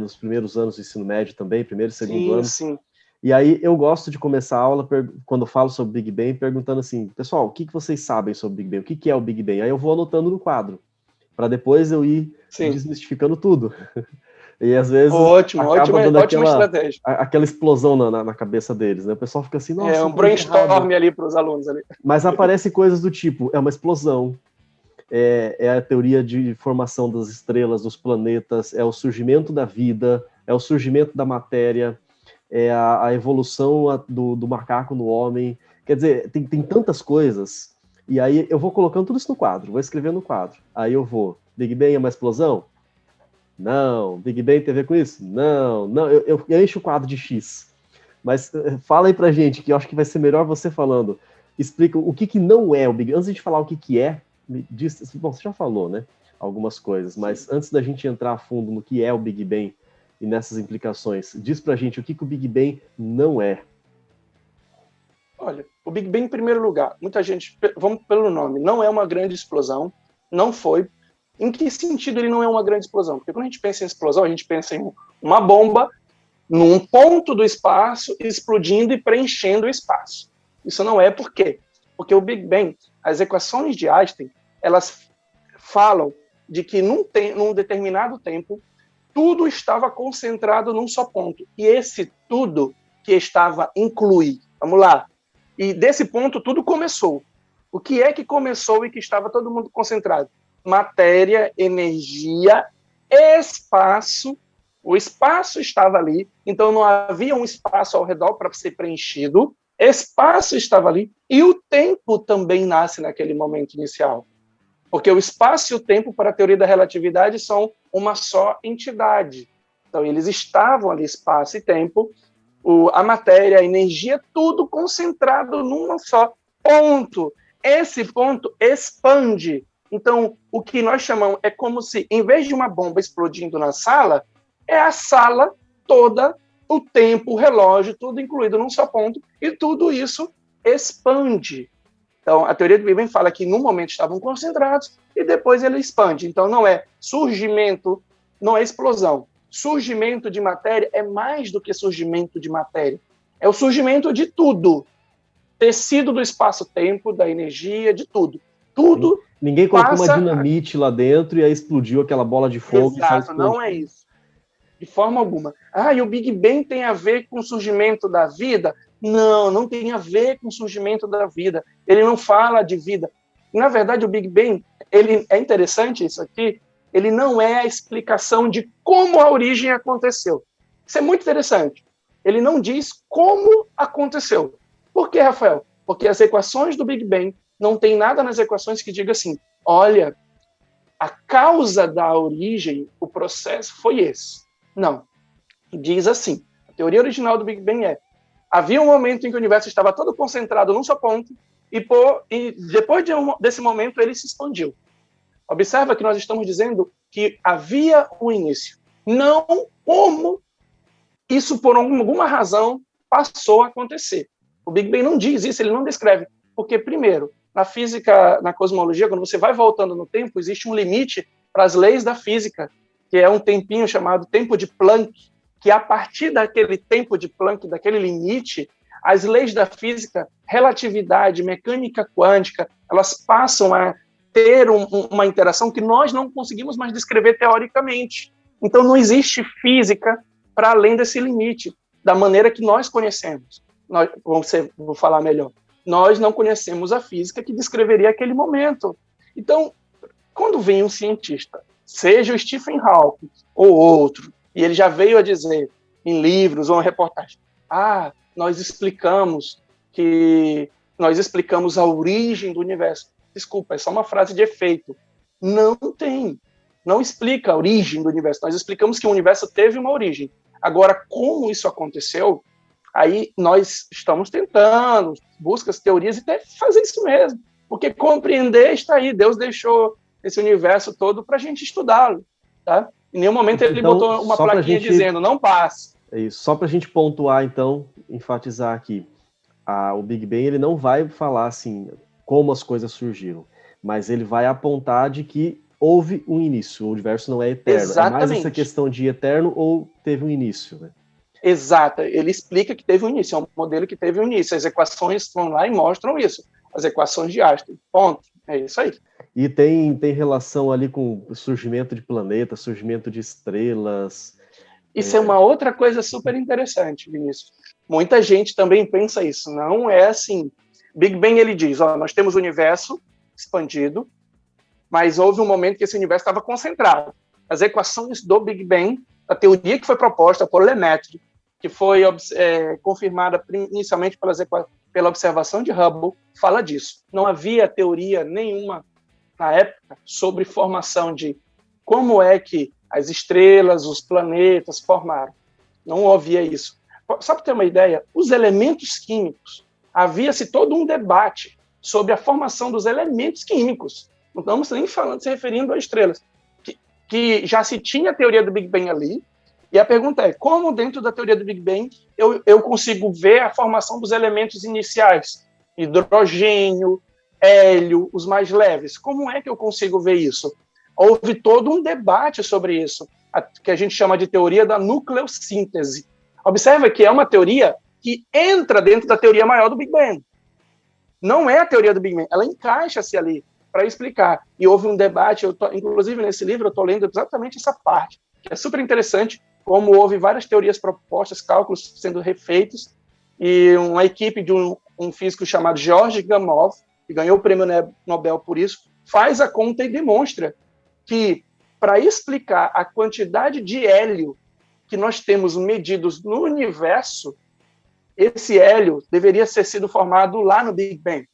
nos primeiros anos do ensino médio também, primeiro e segundo ano. Sim. E aí eu gosto de começar a aula, quando eu falo sobre Big Bang, perguntando assim, pessoal, o que vocês sabem sobre Big Bang? O que é o Big Bang? Aí eu vou anotando no quadro, para depois eu ir desmistificando tudo. E às vezes ótima estratégia. Aquela explosão na cabeça deles, né? O pessoal fica assim, nossa... um brainstorm ali para os alunos ali. Mas aparecem coisas do tipo, é uma explosão, é a teoria de formação das estrelas, dos planetas, é o surgimento da vida, é o surgimento da matéria, é a evolução do macaco no homem. Quer dizer, tem tantas coisas. E aí eu vou colocando tudo isso no quadro, vou escrevendo no quadro. Aí eu vou, Big Bang é uma explosão? Não. Big Bang tem a ver com isso? Não. Eu encho o quadro de X. Mas fala aí pra gente, que eu acho que vai ser melhor você falando. Explica o que não é o Big Bang. Antes de falar o que é, me diz, bom, você já falou, né? Algumas coisas, mas antes da gente entrar a fundo no que é o Big Bang e nessas implicações, diz pra gente o que o Big Bang não é. Olha, o Big Bang, em primeiro lugar, muita gente, vamos pelo nome, não é uma grande explosão, não foi. Em que sentido ele não é uma grande explosão? Porque quando a gente pensa em explosão, a gente pensa em uma bomba num ponto do espaço explodindo e preenchendo o espaço. Isso não é por quê? Porque o Big Bang, as equações de Einstein, elas falam de que num determinado tempo, tudo estava concentrado num só ponto. E esse tudo que estava inclui, vamos lá, e desse ponto tudo começou. O que é que começou e que estava todo mundo concentrado? Matéria, energia, espaço. O espaço estava ali, então não havia um espaço ao redor para ser preenchido. Espaço estava ali e o tempo também nasce naquele momento inicial. Porque o espaço e o tempo, para a teoria da relatividade, são uma só entidade. Então, eles estavam ali, espaço e tempo, a matéria, a energia, tudo concentrado num só ponto. Esse ponto expande. Então, o que nós chamamos é como se, em vez de uma bomba explodindo na sala, é a sala toda, o tempo, o relógio, tudo incluído num só ponto, e tudo isso expande. Então, a teoria do Big Bang fala que, no momento, estavam concentrados, e depois ele expande. Então, não é surgimento, não é explosão. Surgimento de matéria é mais do que surgimento de matéria. É o surgimento de tudo. Tecido do espaço-tempo, da energia, de tudo. Tudo. Ninguém colocou uma dinamite lá dentro e aí explodiu aquela bola de fogo. Exato, não é isso. De forma alguma. E o Big Bang tem a ver com o surgimento da vida? Não, não tem a ver com o surgimento da vida. Ele não fala de vida. Na verdade, o Big Bang, ele é interessante isso aqui, ele não é a explicação de como a origem aconteceu. Isso é muito interessante. Ele não diz como aconteceu. Por quê, Rafael? Porque as equações do Big Bang não tem nada nas equações que diga assim, olha, a causa da origem, o processo foi esse. Não. Diz assim, a teoria original do Big Bang havia um momento em que o universo estava todo concentrado num só ponto e depois desse momento ele se expandiu. Observa que nós estamos dizendo que havia um início. Não como isso, por alguma razão, passou a acontecer. O Big Bang não diz isso, ele não descreve. Porque, primeiro, na física, na cosmologia, quando você vai voltando no tempo, existe um limite para as leis da física, que é um tempinho chamado tempo de Planck, que a partir daquele tempo de Planck, daquele limite, as leis da física, relatividade, mecânica quântica, elas passam a ter uma interação que nós não conseguimos mais descrever teoricamente. Então, não existe física para além desse limite, da maneira que nós conhecemos. vou falar melhor, nós não conhecemos a física que descreveria aquele momento. Então, quando vem um cientista, seja o Stephen Hawking ou outro, e ele já veio a dizer em livros ou em reportagem, nós explicamos a origem do universo. Desculpa, é só uma frase de efeito. Não explica a origem do universo. Nós explicamos que o universo teve uma origem. Agora, como isso aconteceu, aí nós estamos tentando, buscas, teorias, e até fazer isso mesmo. Porque compreender está aí. Deus deixou esse universo todo para a gente estudá-lo. Tá? Em nenhum momento ele botou uma plaquinha dizendo, não passe. É isso. Só para a gente pontuar, então, enfatizar aqui. O Big Bang ele não vai falar assim como as coisas surgiram, mas ele vai apontar de que houve um início, o universo não é eterno. Exatamente. É mais essa questão de eterno ou teve um início, né? Exato, ele explica que teve um início, é um modelo que teve um início, as equações vão lá e mostram isso, as equações de Einstein, ponto, é isso aí. E tem relação ali com o surgimento de planetas, surgimento de estrelas. Isso é uma outra coisa super interessante, Vinícius. Muita gente também pensa isso, não é assim. Big Bang, ele diz, nós temos o universo expandido, mas houve um momento que esse universo estava concentrado. As equações do Big Bang, a teoria que foi proposta por Lemaitre, que foi confirmada inicialmente pela observação de Hubble, fala disso. Não havia teoria nenhuma na época sobre formação de como é que as estrelas, os planetas formaram. Não havia isso. Só para ter uma ideia, os elementos químicos, havia-se todo um debate sobre a formação dos elementos químicos. Não estamos nem se referindo a estrelas. Que já se tinha a teoria do Big Bang ali, e a pergunta é, como dentro da teoria do Big Bang eu consigo ver a formação dos elementos iniciais? Hidrogênio, hélio, os mais leves. Como é que eu consigo ver isso? Houve todo um debate sobre isso, que a gente chama de teoria da nucleossíntese. Observa que é uma teoria que entra dentro da teoria maior do Big Bang. Não é a teoria do Big Bang, ela encaixa-se ali para explicar. E houve um debate, inclusive nesse livro eu estou lendo exatamente essa parte, que é super interessante, como houve várias teorias propostas, cálculos sendo refeitos, e uma equipe de um físico chamado George Gamow, que ganhou o prêmio Nobel por isso, faz a conta e demonstra que, para explicar a quantidade de hélio que nós temos medidos no universo, esse hélio deveria ter sido formado lá no Big Bang.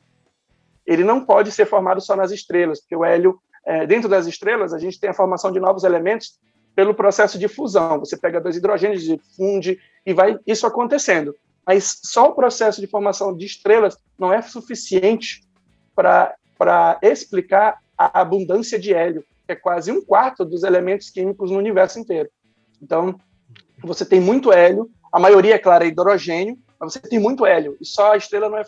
Ele não pode ser formado só nas estrelas, porque o hélio, dentro das estrelas, a gente tem a formação de novos elementos pelo processo de fusão. Você pega dois hidrogênios, funde, e vai isso acontecendo. Mas só o processo de formação de estrelas não é suficiente para explicar a abundância de hélio, que é quase 1/4 dos elementos químicos no universo inteiro. Então, você tem muito hélio, a maioria, é claro, é hidrogênio, mas você tem muito hélio, e só a estrela não é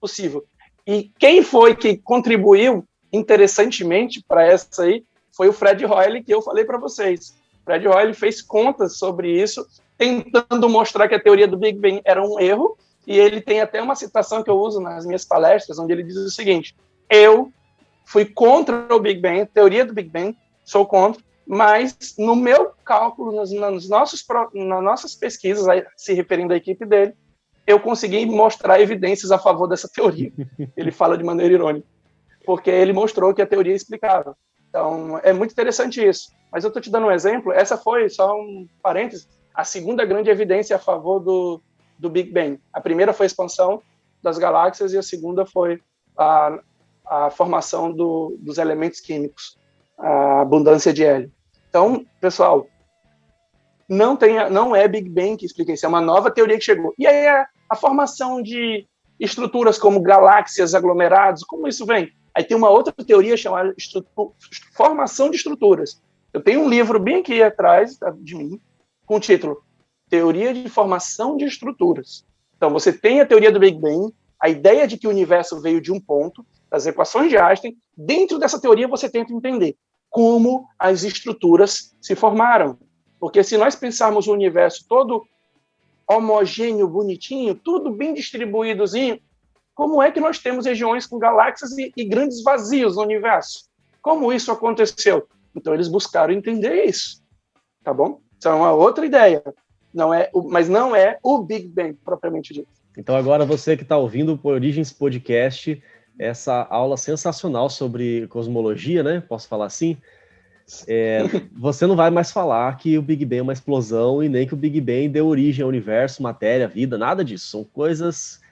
possível. E quem foi que contribuiu interessantemente para essa aí foi o Fred Hoyle, que eu falei para vocês. Fred Hoyle fez contas sobre isso, tentando mostrar que a teoria do Big Bang era um erro, e ele tem até uma citação que eu uso nas minhas palestras, onde ele diz o seguinte: eu fui contra o Big Bang, teoria do Big Bang, sou contra, mas no meu cálculo, nas nossas pesquisas, se referindo à equipe dele, eu consegui mostrar evidências a favor dessa teoria. Ele fala de maneira irônica, porque ele mostrou que a teoria explicava. Então, é muito interessante isso. Mas eu estou te dando um exemplo, essa foi, só um parênteses, a segunda grande evidência a favor do Big Bang. A primeira foi a expansão das galáxias e a segunda foi a formação dos elementos químicos, a abundância de hélio. Então, pessoal, não é Big Bang que explica isso, é uma nova teoria que chegou. E aí a formação de estruturas como galáxias, aglomerados, como isso vem? Aí tem uma outra teoria chamada formação de estruturas. Eu tenho um livro bem aqui atrás de mim, com o título Teoria de Formação de Estruturas. Então, você tem a teoria do Big Bang, a ideia de que o universo veio de um ponto, das equações de Einstein. Dentro dessa teoria, você tenta entender como as estruturas se formaram. Porque se nós pensarmos o universo todo homogêneo, bonitinho, tudo bem distribuídozinho, como é que nós temos regiões com galáxias e grandes vazios no universo? Como isso aconteceu? Então, eles buscaram entender isso. Tá bom? Isso é uma outra ideia. Mas não é o Big Bang, propriamente dito. Então agora você que está ouvindo o Origens Podcast, essa aula sensacional sobre cosmologia, né? Posso falar assim? Você não vai mais falar que o Big Bang é uma explosão e nem que o Big Bang deu origem ao universo, matéria, vida, nada disso.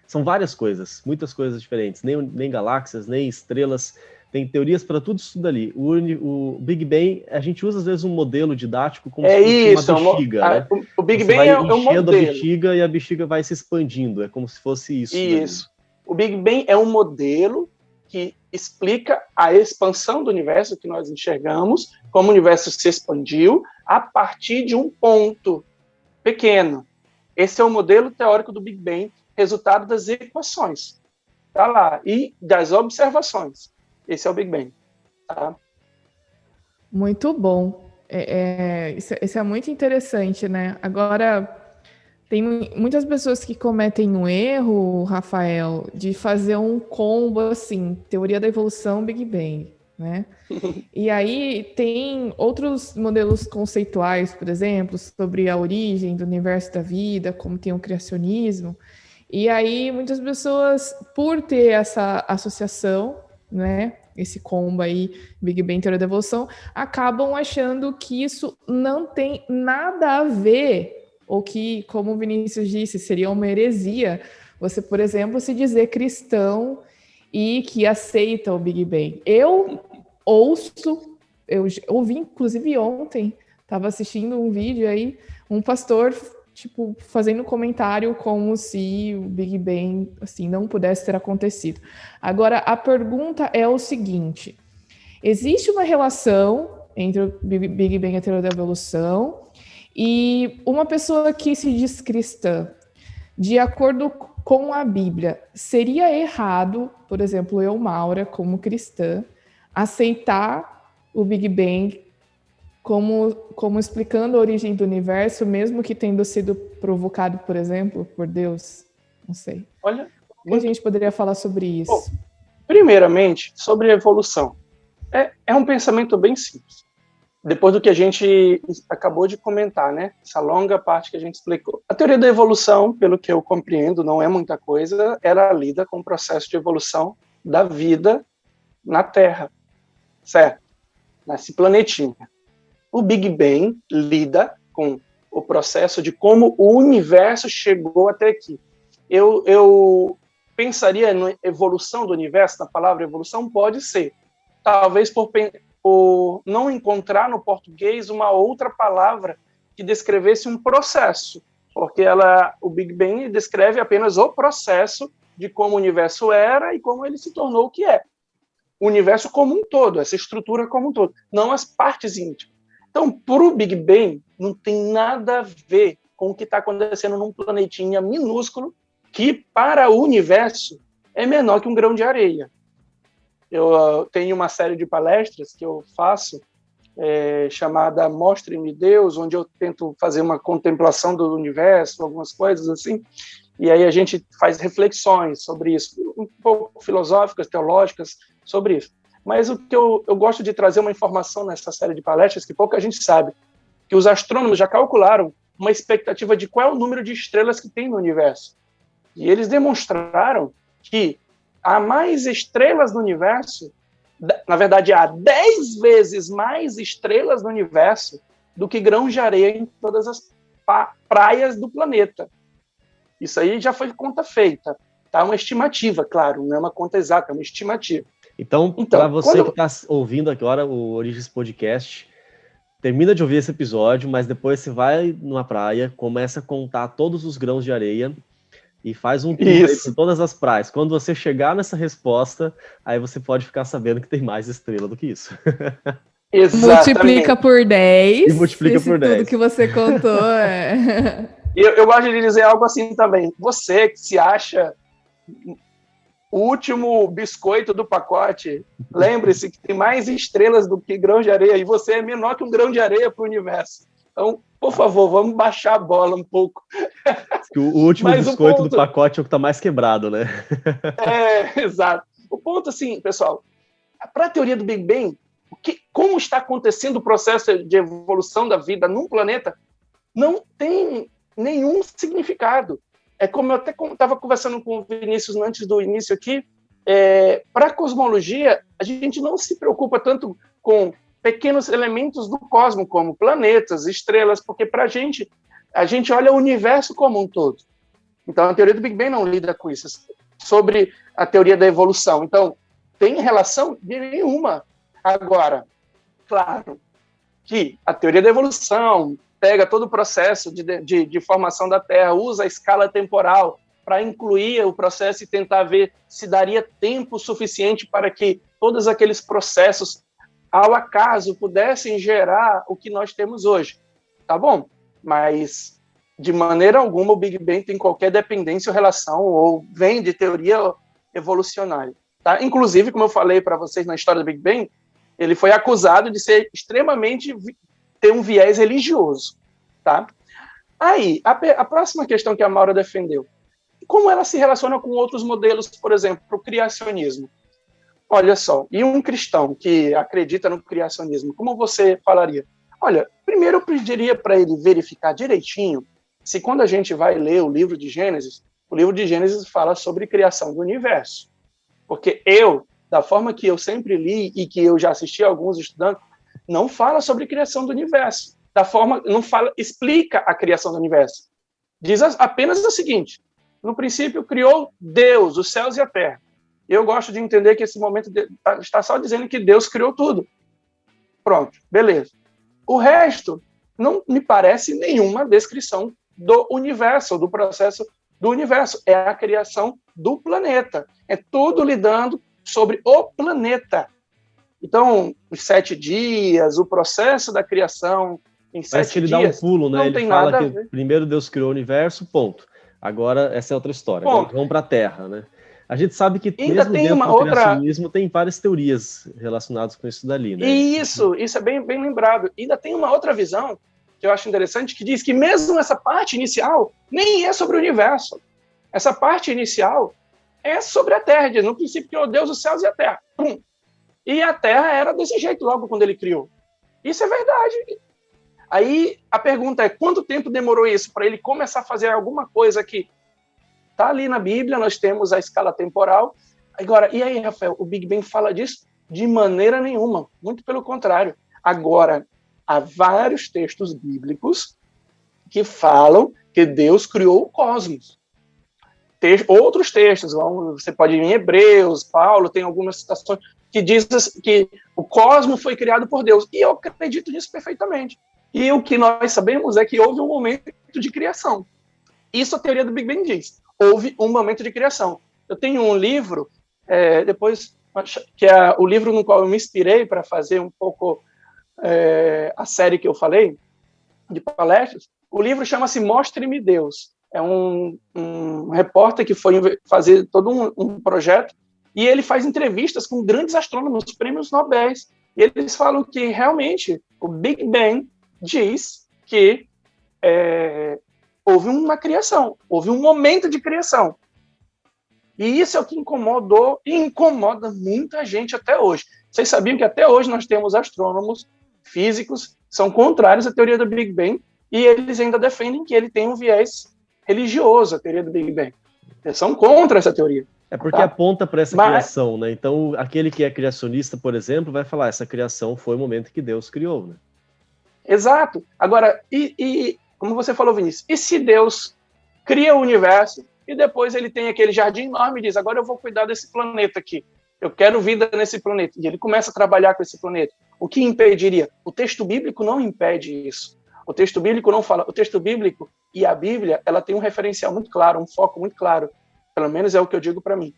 São várias coisas, muitas coisas diferentes. Nem galáxias, nem estrelas. Tem teorias para tudo isso dali. O Big Bang, a gente usa às vezes um modelo didático como se fosse uma bexiga, né? O Big Você Bang vai é um enchendo modelo. a bexiga e a bexiga vai se expandindo. É como se fosse isso. Isso. O Big Bang é um modelo que explica a expansão do universo que nós enxergamos, como o universo se expandiu a partir de um ponto pequeno. Esse é o modelo teórico do Big Bang, resultado das equações. Tá lá. E das observações. Esse é o Big Bang. Tá? Muito bom. Isso é muito interessante, né? Agora, tem muitas pessoas que cometem um erro, Rafael, de fazer um combo assim, teoria da evolução, Big Bang, né? E aí tem outros modelos conceituais, por exemplo, sobre a origem do universo da vida, como tem o criacionismo. E aí muitas pessoas, por ter essa associação, né, esse combo aí, Big Bang, teoria da evolução, acabam achando que isso não tem nada a ver, ou que, como o Vinícius disse, seria uma heresia você, por exemplo, se dizer cristão e que aceita o Big Bang. Eu ouvi, inclusive ontem, estava assistindo um vídeo aí, um pastor tipo, fazendo um comentário como se o Big Bang, assim, não pudesse ter acontecido. Agora, a pergunta é o seguinte: existe uma relação entre o Big Bang e a teoria da evolução, e uma pessoa que se diz cristã, de acordo com a Bíblia, seria errado, por exemplo, eu, Maura, como cristã, aceitar o Big Bang como explicando a origem do universo, mesmo que tendo sido provocado, por exemplo, por Deus? Não sei. Olha, o que a gente poderia falar sobre isso? Bom, primeiramente, sobre a evolução. É um pensamento bem simples. Depois do que a gente acabou de comentar, né? Essa longa parte que a gente explicou. A teoria da evolução, pelo que eu compreendo, não é muita coisa, ela lida com o processo de evolução da vida na Terra, certo? Nesse planetinha. O Big Bang lida com o processo de como o universo chegou até aqui. Eu pensaria na evolução do universo, na palavra evolução, pode ser. Talvez por não encontrar no português uma outra palavra que descrevesse um processo, porque o Big Bang descreve apenas o processo de como o universo era e como ele se tornou o que é. O universo como um todo, essa estrutura como um todo, não as partes íntimas. Então, para o Big Bang, não tem nada a ver com o que está acontecendo num planetinha minúsculo que, para o universo, é menor que um grão de areia. Eu tenho uma série de palestras que eu faço, chamada Mostre-me Deus, onde eu tento fazer uma contemplação do universo, algumas coisas assim, e aí a gente faz reflexões sobre isso, um pouco filosóficas, teológicas, sobre isso. Mas o que eu gosto de trazer uma informação nessa série de palestras que pouca gente sabe, que os astrônomos já calcularam uma expectativa de qual é o número de estrelas que tem no universo. E eles demonstraram que há mais estrelas no universo, na verdade, há 10 vezes mais estrelas no universo do que grãos de areia em todas as praias do planeta. Isso aí já foi conta feita. Tá? Uma estimativa, claro, não é uma conta exata, é uma estimativa. Então para você que está ouvindo agora o Origens Podcast, termina de ouvir esse episódio, mas depois você vai numa praia, começa a contar todos os grãos de areia e faz um tour aí por todas as praias. Quando você chegar nessa resposta, aí você pode ficar sabendo que tem mais estrela do que isso. Exatamente. Multiplica por 10. E multiplica por 10. Tudo que você contou Eu gosto de dizer algo assim também. Você que se acha o último biscoito do pacote, lembre-se que tem mais estrelas do que grãos de areia, e você é menor que um grão de areia para o universo. Então, por favor, vamos baixar a bola um pouco. O último biscoito do pacote é o que está mais quebrado, né? Exato. O ponto, assim, pessoal, para a teoria do Big Bang, como está acontecendo o processo de evolução da vida num planeta, não tem nenhum significado. é como eu até estava conversando com o Vinícius antes do início aqui, para a cosmologia, a gente não se preocupa tanto com pequenos elementos do cosmos, como planetas, estrelas, porque para a gente olha o universo como um todo. Então, a teoria do Big Bang não lida com isso. Sobre a teoria da evolução. Então, tem relação nenhuma. Agora, claro que a teoria da evolução pega todo o processo de formação da Terra, usa a escala temporal para incluir o processo e tentar ver se daria tempo suficiente para que todos aqueles processos, ao acaso, pudessem gerar o que nós temos hoje. Tá bom? Mas, de maneira alguma, o Big Bang tem qualquer dependência ou relação, ou vem de teoria evolucionária. Tá? Inclusive, como eu falei para vocês na história do Big Bang, ele foi acusado de ser ter um viés religioso. Tá? Aí, a próxima questão que a Maura defendeu, como ela se relaciona com outros modelos, por exemplo, o criacionismo? Olha só, e um cristão que acredita no criacionismo, como você falaria? Olha, primeiro eu pediria para ele verificar direitinho se quando a gente vai ler o livro de Gênesis fala sobre criação do universo. Porque da forma que eu sempre li e que eu já assisti a alguns estudantes, não fala sobre criação do universo. Explica a criação do universo. Diz apenas o seguinte: no princípio criou Deus, os céus e a terra. Eu gosto de entender que esse momento está só dizendo que Deus criou tudo. Pronto, beleza. O resto não me parece nenhuma descrição do universo, do processo do universo. É a criação do planeta. É tudo lidando sobre o planeta. Então, os 7 dias, o processo da criação em 7 dias... Parece que ele dá um pulo, né? Ele fala que primeiro Deus criou o universo, ponto. Agora, essa é outra história. Agora, vamos para a Terra, né? A gente sabe que ainda mesmo dentro do criacionismo tem várias teorias relacionadas com isso dali, né? Isso é bem lembrado. Ainda tem uma outra visão que eu acho interessante, que diz que mesmo essa parte inicial nem é sobre o universo. Essa parte inicial é sobre a Terra. Diz, no princípio criou Deus, os céus e a Terra. E a Terra era desse jeito logo quando ele criou. Isso é verdade. Aí a pergunta é, quanto tempo demorou isso para ele começar a fazer alguma coisa que está ali na Bíblia, nós temos a escala temporal. Agora, e aí, Rafael, o Big Bang fala disso? De maneira nenhuma, muito pelo contrário. Agora, há vários textos bíblicos que falam que Deus criou o cosmos. Outros textos, você pode ir em Hebreus, Paulo, tem algumas citações que dizem que o cosmos foi criado por Deus. E eu acredito nisso perfeitamente. E o que nós sabemos é que houve um momento de criação. Isso a teoria do Big Bang diz. Houve um momento de criação. Eu tenho um livro, que é o livro no qual eu me inspirei para fazer um pouco a série que eu falei, de palestras. O livro chama-se Mostre-me Deus. É um repórter que foi fazer todo um projeto e ele faz entrevistas com grandes astrônomos, prêmios Nobel. E eles falam que realmente o Big Bang diz que houve uma criação, houve um momento de criação. E isso é o que incomodou e incomoda muita gente até hoje. Vocês sabiam que até hoje nós temos astrônomos, físicos, são contrários à teoria do Big Bang e eles ainda defendem que ele tem um viés religioso, a teoria do Big Bang. Eles são contra essa teoria. É porque aponta para essa criação, né? Então, aquele que é criacionista, por exemplo, vai falar, essa criação foi o momento que Deus criou, né? Exato. Agora, como você falou, Vinícius, e se Deus cria o universo e depois ele tem aquele jardim enorme e diz, agora eu vou cuidar desse planeta aqui, eu quero vida nesse planeta, e ele começa a trabalhar com esse planeta. O que impediria? O texto bíblico não impede isso. O texto bíblico não fala. O texto bíblico e a Bíblia, ela tem um referencial muito claro, um foco muito claro. Pelo menos é o que eu digo para mim.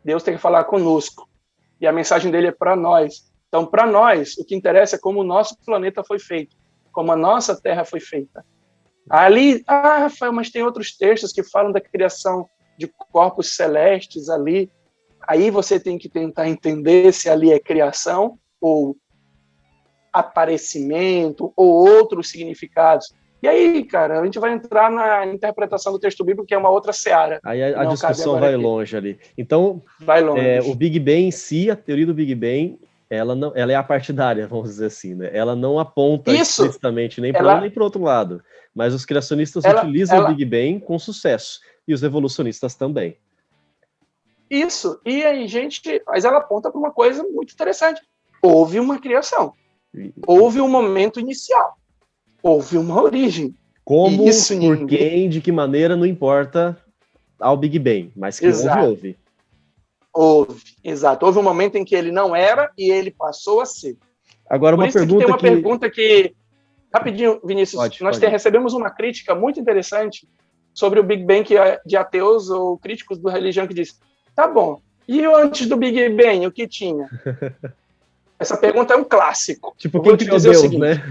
Deus tem que falar conosco. E a mensagem dele é para nós. Então, para nós, o que interessa é como o nosso planeta foi feito, como a nossa Terra foi feita. Ali, Rafael, mas tem outros textos que falam da criação de corpos celestes ali. Aí você tem que tentar entender se ali é criação ou aparecimento ou outros significados. E aí, cara, a gente vai entrar na interpretação do texto bíblico, que é uma outra seara. Aí a discussão vai longe ali. Então, vai longe. O Big Bang em si, a teoria do Big Bang, ela é apartidária, vamos dizer assim, né? Ela não aponta explicitamente nem para um nem para o outro lado. Mas os criacionistas utilizam o Big Bang com sucesso, e os evolucionistas também. Isso, e aí, mas ela aponta para uma coisa muito interessante. Houve uma criação, houve um momento inicial, houve uma origem. Como, por quem, de que maneira, não importa ao Big Bang, mas que houve. Exato. Houve um momento em que ele não era e ele passou a ser. Agora, por uma isso pergunta que tem uma pergunta que... Rapidinho, Vinícius, nós recebemos uma crítica muito interessante sobre o Big Bang de ateus ou críticos da religião que diz, tá bom, e antes do Big Bang, o que tinha? Essa pergunta é um clássico. Tipo, quem criou Deus, seguinte, né?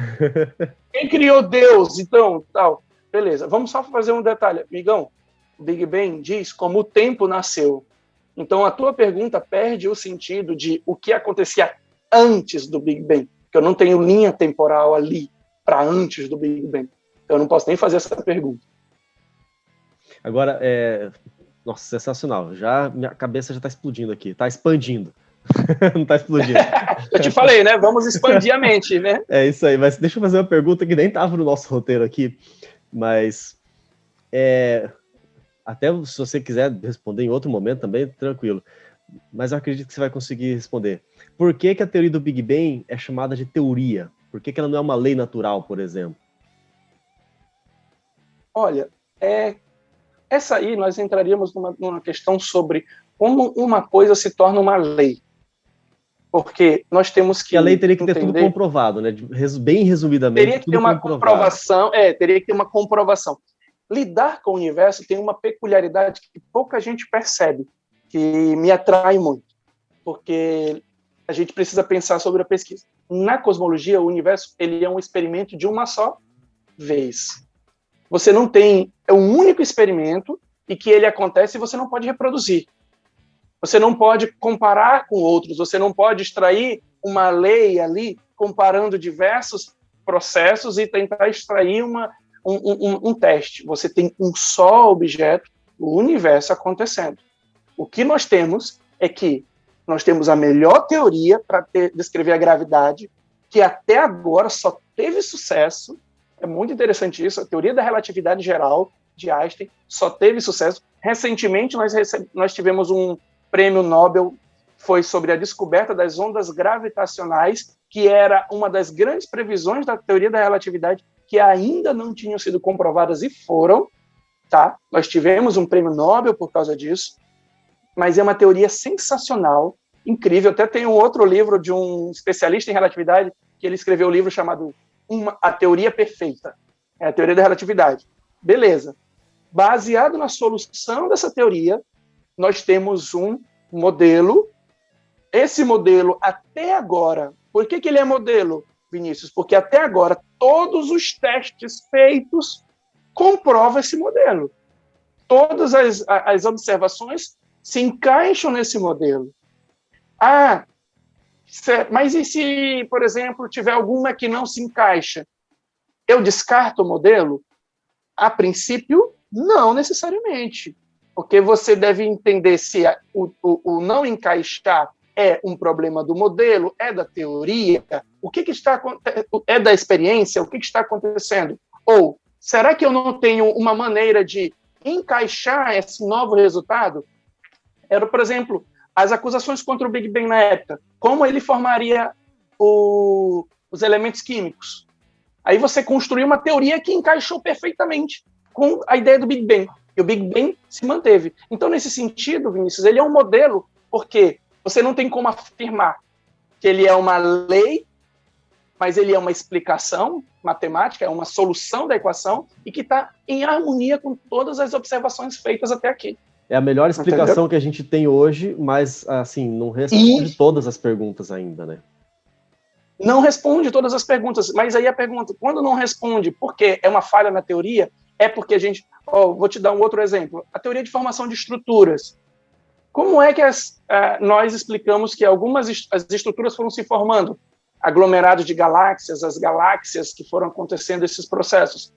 Quem criou Deus, então, tal. Beleza, vamos só fazer um detalhe. Amigão, o Big Bang diz como o tempo nasceu. Então, a tua pergunta perde o sentido de o que acontecia antes do Big Bang, porque eu não tenho linha temporal ali para antes do Big Bang. Então, eu não posso nem fazer essa pergunta. Agora, nossa, sensacional. Minha cabeça já está explodindo aqui, está expandindo. Não está explodindo. Eu te falei, né? Vamos expandir a mente, né? É isso aí, mas deixa eu fazer uma pergunta que nem estava no nosso roteiro aqui, mas até se você quiser responder em outro momento também, tranquilo. Mas eu acredito que você vai conseguir responder. Por que a teoria do Big Bang é chamada de teoria? Por que ela não é uma lei natural, por exemplo? Olha, essa aí nós entraríamos numa questão sobre como uma coisa se torna uma lei. Porque nós temos que... E a lei teria que ter tudo comprovado, né? Bem resumidamente, teria que ter uma comprovação. Teria que ter uma comprovação. Lidar com o universo tem uma peculiaridade que pouca gente percebe, que me atrai muito, porque a gente precisa pensar sobre a pesquisa. Na cosmologia, o universo ele é um experimento de uma só vez. Você não tem... É um único experimento e que ele acontece e você não pode reproduzir. Você não pode comparar com outros, você não pode extrair uma lei ali, comparando diversos processos e tentar extrair um teste. Você tem um só objeto, o universo acontecendo. O que nós temos é que nós temos a melhor teoria para descrever a gravidade, que até agora só teve sucesso. É muito interessante isso, a teoria da relatividade geral de Einstein só teve sucesso. Recentemente, nós tivemos um prêmio Nobel, foi sobre a descoberta das ondas gravitacionais, que era uma das grandes previsões da teoria da relatividade, que ainda não tinham sido comprovadas e foram, tá? Nós tivemos um prêmio Nobel por causa disso, mas é uma teoria sensacional, incrível. Até tem um outro livro de um especialista em relatividade, que ele escreveu um livro chamado A Teoria Perfeita, é a teoria da relatividade. Beleza. Baseado na solução dessa teoria, nós temos um modelo. Esse modelo, até agora, por que ele é modelo, Vinícius? Porque até agora, todos os testes feitos comprovam esse modelo. Todas as observações se encaixam nesse modelo. Mas e se, por exemplo, tiver alguma que não se encaixa? Eu descarto o modelo? A princípio, não necessariamente. Porque você deve entender se o não encaixar é um problema do modelo, é da teoria, o que está é da experiência, o que está acontecendo? Ou será que eu não tenho uma maneira de encaixar esse novo resultado? Era, por exemplo, as acusações contra o Big Bang na época. Como ele formaria os elementos químicos? Aí você construiu uma teoria que encaixou perfeitamente com a ideia do Big Bang. E o Big Bang se manteve. Então, nesse sentido, Vinícius, ele é um modelo, porque você não tem como afirmar que ele é uma lei, mas ele é uma explicação matemática, é uma solução da equação, e que está em harmonia com todas as observações feitas até aqui. É a melhor explicação Entendeu? Que a gente tem hoje, mas, assim, não responde todas as perguntas ainda, né? Não responde todas as perguntas, mas aí a pergunta, quando não responde porque é uma falha na teoria, é porque a gente... vou te dar um outro exemplo. A teoria de formação de estruturas. Como é que nós explicamos que as estruturas foram se formando? Aglomerados de galáxias, as galáxias que foram acontecendo esses processos.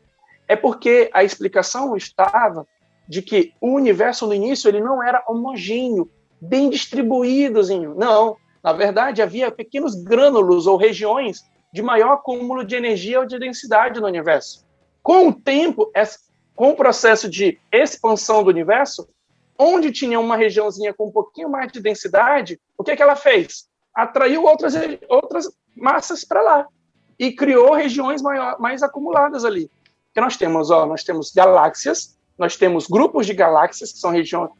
É porque a explicação estava de que o universo, no início, ele não era homogêneo, bem distribuídozinho. Não, na verdade, havia pequenos grânulos ou regiões de maior acúmulo de energia ou de densidade no universo. Com o tempo, com o processo de expansão do universo, onde tinha uma regiãozinha com um pouquinho mais de densidade, o que ela fez? Atraiu outras massas para lá e criou regiões mais acumuladas ali. Porque nós temos galáxias, nós temos grupos de galáxias, que são regiões,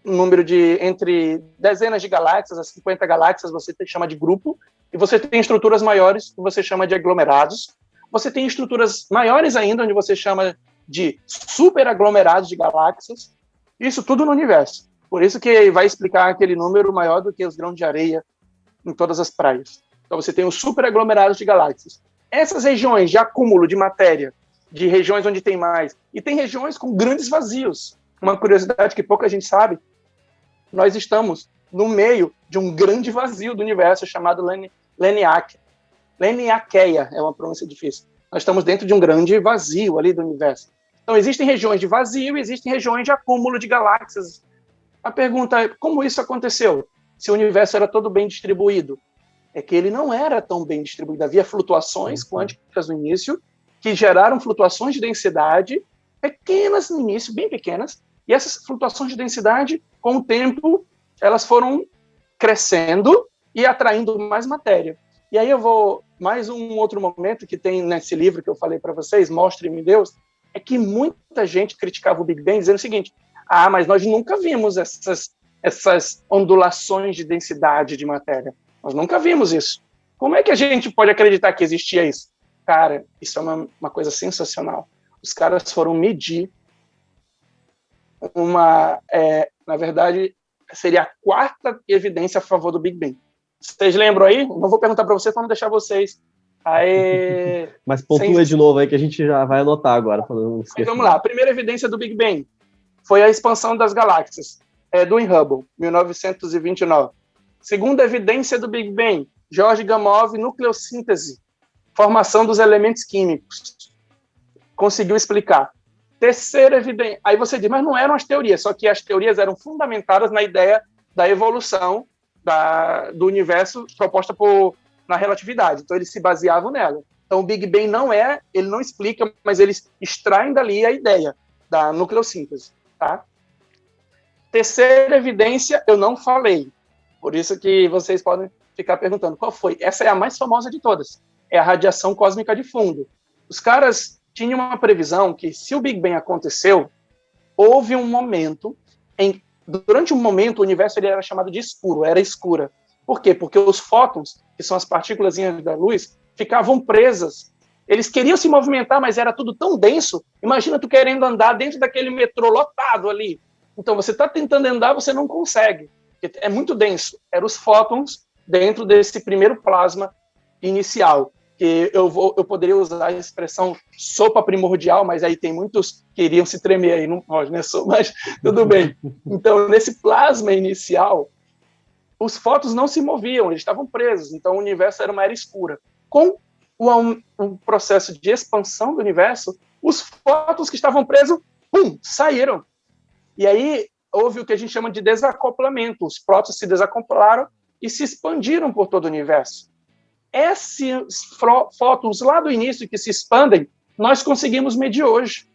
número de entre dezenas de galáxias a 50 galáxias, você chama de grupo, e você tem estruturas maiores, que você chama de aglomerados. Você tem estruturas maiores ainda, onde você chama de superaglomerados de galáxias. Isso tudo no universo. Por isso que vai explicar aquele número maior do que os grãos de areia em todas as praias. Então você tem os superaglomerados de galáxias. Essas regiões de acúmulo de matéria, de regiões onde tem mais, e tem regiões com grandes vazios. Uma curiosidade que pouca gente sabe, nós estamos no meio de um grande vazio do universo chamado Laniakea. Laniakea é uma pronúncia difícil. Nós estamos dentro de um grande vazio ali do universo. Então, existem regiões de vazio e existem regiões de acúmulo de galáxias. A pergunta é, como isso aconteceu? Se o universo era todo bem distribuído? É que ele não era tão bem distribuído. Havia flutuações quânticas no início, que geraram flutuações de densidade pequenas no início, bem pequenas, e essas flutuações de densidade, com o tempo, elas foram crescendo e atraindo mais matéria. E aí eu vou, mais um outro momento que tem nesse livro que eu falei para vocês, Mostre-me Deus, é que muita gente criticava o Big Bang dizendo o seguinte, mas nós nunca vimos essas ondulações de densidade de matéria. Nós nunca vimos isso. Como é que a gente pode acreditar que existia isso? Cara, isso é uma coisa sensacional. Os caras foram medir na verdade, seria a quarta evidência a favor do Big Bang. Vocês lembram aí? Não vou perguntar para vocês para não deixar vocês. Mas pontua de novo aí que a gente já vai anotar agora. Mas vamos lá. A primeira evidência do Big Bang foi a expansão das galáxias, Edwin Hubble, 1929. Segunda evidência do Big Bang, George Gamow, nucleossíntese, formação dos elementos químicos. Conseguiu explicar. Terceira evidência. Aí você diz, mas não eram as teorias, só que as teorias eram fundamentadas na ideia da evolução do universo proposta na relatividade. Então, eles se baseavam nela. Então, o Big Bang ele não explica, mas eles extraem dali a ideia da nucleossíntese. Tá? Terceira evidência, eu não falei. Por isso que vocês podem ficar perguntando, qual foi? Essa é a mais famosa de todas. É a radiação cósmica de fundo. Os caras tinham uma previsão que, se o Big Bang aconteceu, houve um momento durante um momento, o universo ele era chamado de escuro, era escura. Por quê? Porque os fótons, que são as partículas da luz, ficavam presas. Eles queriam se movimentar, mas era tudo tão denso. Imagina tu querendo andar dentro daquele metrô lotado ali. Então, você está tentando andar, você não consegue. É muito denso. Eram os fótons dentro desse primeiro plasma inicial. Que eu poderia usar a expressão sopa primordial, mas aí tem muitos que iriam se tremer aí, não pode, né? Mas tudo bem. Então, nesse plasma inicial, os fótons não se moviam, eles estavam presos, então o universo era uma era escura. Com o processo de expansão do universo, os fótons que estavam presos, saíram. E aí houve o que a gente chama de desacoplamento, os prótons se desacoplaram e se expandiram por todo o universo. Esses fótons lá do início que se expandem, nós conseguimos medir hoje.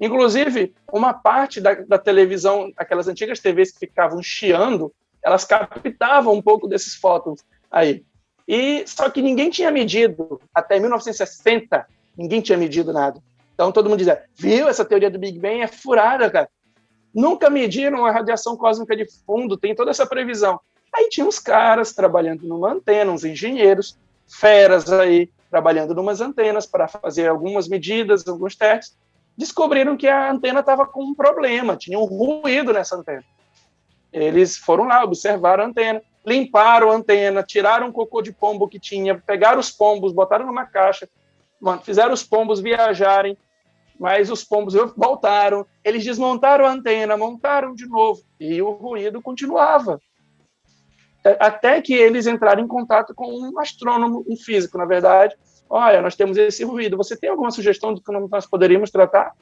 Inclusive, uma parte da televisão, aquelas antigas TVs que ficavam chiando, elas captavam um pouco desses fótons aí. Só que ninguém tinha medido, até 1960, ninguém tinha medido nada. Então todo mundo dizia, viu, essa teoria do Big Bang é furada, cara. Nunca mediram a radiação cósmica de fundo, tem toda essa previsão. Aí tinha uns caras trabalhando numa antena, uns engenheiros, feras aí, trabalhando numas antenas para fazer algumas medidas, alguns testes, descobriram que a antena estava com um problema, tinha um ruído nessa antena. Eles foram lá, observaram a antena, limparam a antena, tiraram o cocô de pombo que tinha, pegaram os pombos, botaram numa caixa, fizeram os pombos viajarem, mas os pombos voltaram, eles desmontaram a antena, montaram de novo, e o ruído continuava. Até que eles entraram em contato com um astrônomo, um físico, na verdade. Olha, nós temos esse ruído, você tem alguma sugestão de como nós poderíamos tratar?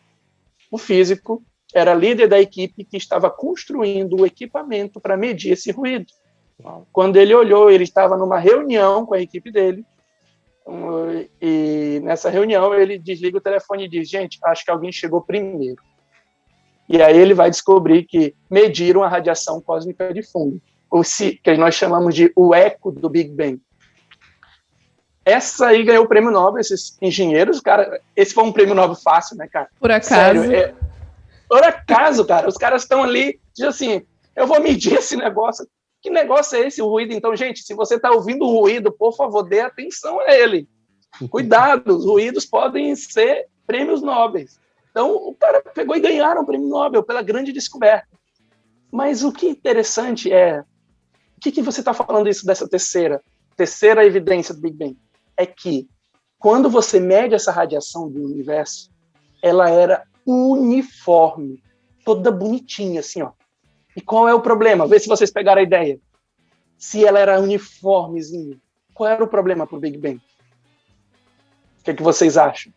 O físico era líder da equipe que estava construindo o equipamento para medir esse ruído. Quando ele olhou, ele estava numa reunião com a equipe dele, E nessa reunião ele desliga o telefone e diz: gente, acho que alguém chegou primeiro. E aí ele vai descobrir que mediram a radiação cósmica de fundo, que nós chamamos de o eco do Big Bang. Essa aí ganhou o prêmio Nobel, esses engenheiros, cara. Esse foi um prêmio Nobel fácil, né, cara? Por acaso. Sério, por acaso, cara. Os caras estão ali, diz assim, eu vou medir esse negócio. Que negócio é esse, o ruído? Então, gente, se você está ouvindo o ruído, por favor, dê atenção a ele. Cuidado, os ruídos podem ser prêmios Nobel. Então, o cara pegou e ganharam o prêmio Nobel pela grande descoberta. Mas o que é interessante é... O que você está falando isso dessa terceira evidência do Big Bang? É que, quando você mede essa radiação do universo, ela era uniforme, toda bonitinha, assim, ó. E qual é o problema? Vê se vocês pegaram a ideia. Se ela era uniformezinha, qual era o problema para o Big Bang? O que vocês acham?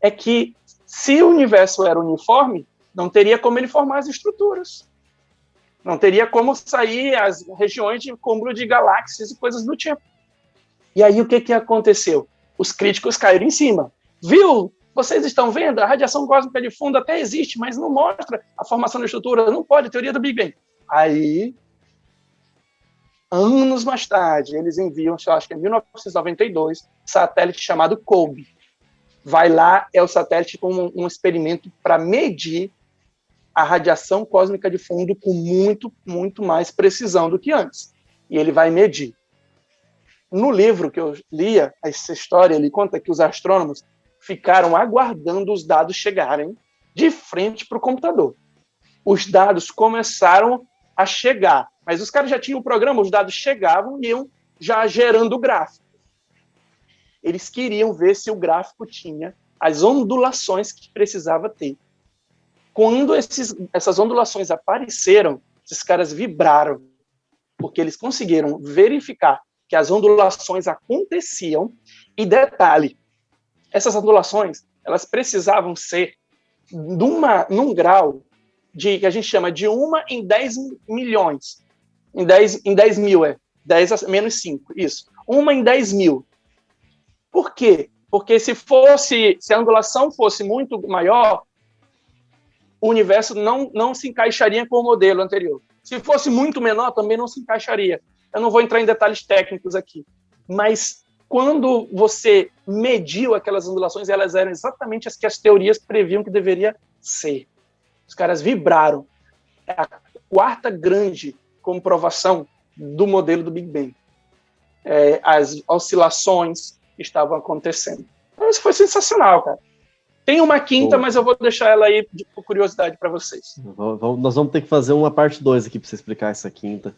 É que se o universo era uniforme, não teria como ele formar as estruturas. Não teria como sair as regiões de acúmulo de galáxias e coisas do tipo. E aí o que aconteceu? Os críticos caíram em cima. Viu? Vocês estão vendo? A radiação cósmica de fundo até existe, mas não mostra a formação da estrutura. Não pode, teoria do Big Bang. Aí, anos mais tarde, eles enviam, acho que em 1992, satélite chamado COBE. Vai lá, é o satélite com um experimento para medir a radiação cósmica de fundo com muito, muito mais precisão do que antes. E ele vai medir. No livro que eu lia, essa história, ele conta que os astrônomos ficaram aguardando os dados chegarem de frente para o computador. Os dados começaram a chegar, mas os caras já tinham o programa, os dados chegavam e iam já gerando o gráfico. Eles queriam ver se o gráfico tinha as ondulações que precisava ter. Quando essas ondulações apareceram, esses caras vibraram, porque eles conseguiram verificar que as ondulações aconteciam. E detalhe, essas ondulações, elas precisavam ser num grau que a gente chama de 1 em 10 milhões. Em 10 mil, 10 menos 5, isso. 1 em 10 mil. Por quê? Porque se a ondulação fosse muito maior, o universo não se encaixaria com o modelo anterior. Se fosse muito menor, também não se encaixaria. Eu não vou entrar em detalhes técnicos aqui. Mas quando você mediu aquelas ondulações, elas eram exatamente as que as teorias previam que deveria ser. Os caras vibraram. É a quarta grande comprovação do modelo do Big Bang. As oscilações que estavam acontecendo. Então, isso foi sensacional, cara. Tem uma quinta, mas eu vou deixar ela aí por curiosidade para vocês. Nós vamos ter que fazer uma parte 2 aqui para você explicar essa quinta.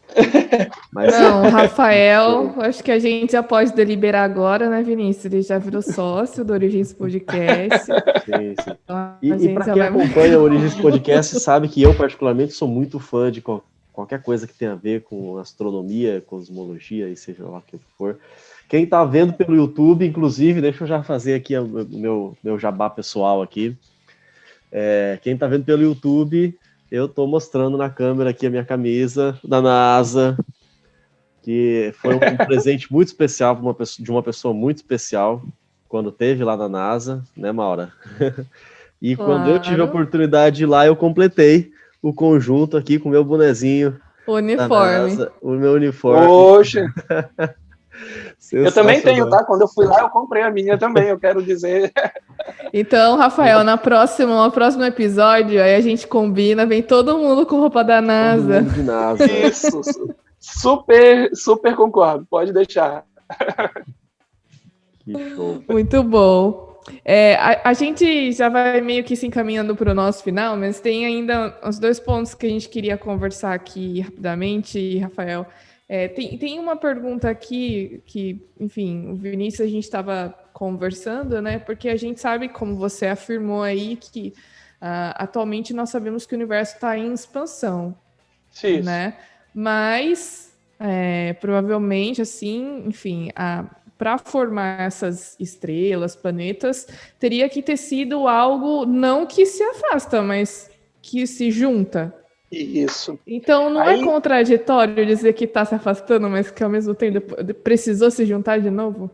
Mas... Não, Rafael, acho que a gente já pode deliberar agora, né, Vinícius? Ele já virou sócio do Origens Podcast. Sim. Então, e para quem acompanha o Origens Podcast sabe que eu, particularmente, sou muito fã de qualquer coisa que tenha a ver com astronomia, cosmologia e seja lá o que for. Quem está vendo pelo YouTube, inclusive, deixa eu já fazer aqui o meu jabá pessoal aqui. Quem está vendo pelo YouTube, eu estou mostrando na câmera aqui a minha camisa da NASA, que foi um presente muito especial de uma pessoa muito especial, quando teve lá na NASA, né, Maura? E claro. Quando eu tive a oportunidade de ir lá, eu completei o conjunto aqui com o meu bonezinho. Uniforme. O meu uniforme. Poxa! Eu também tenho, tá? Quando eu fui lá, eu comprei a minha também, eu quero dizer. Então, Rafael, no próximo episódio, aí a gente combina, vem todo mundo com roupa da NASA. Todo mundo de NASA. Isso, super concordo, pode deixar. Que show. Muito bom. A gente já vai meio que se encaminhando para o nosso final, mas tem ainda os 2 pontos que a gente queria conversar aqui rapidamente, Rafael. Tem uma pergunta aqui que, enfim, o Vinícius a gente estava conversando, né? Porque a gente sabe, como você afirmou aí, que atualmente nós sabemos que o universo está em expansão. Sim. Né? Mas, provavelmente, assim, enfim, para formar essas estrelas, planetas, teria que ter sido algo não que se afasta, mas que se junta. Isso. Então, não é contraditório dizer que está se afastando, mas que ao mesmo tempo precisou se juntar de novo?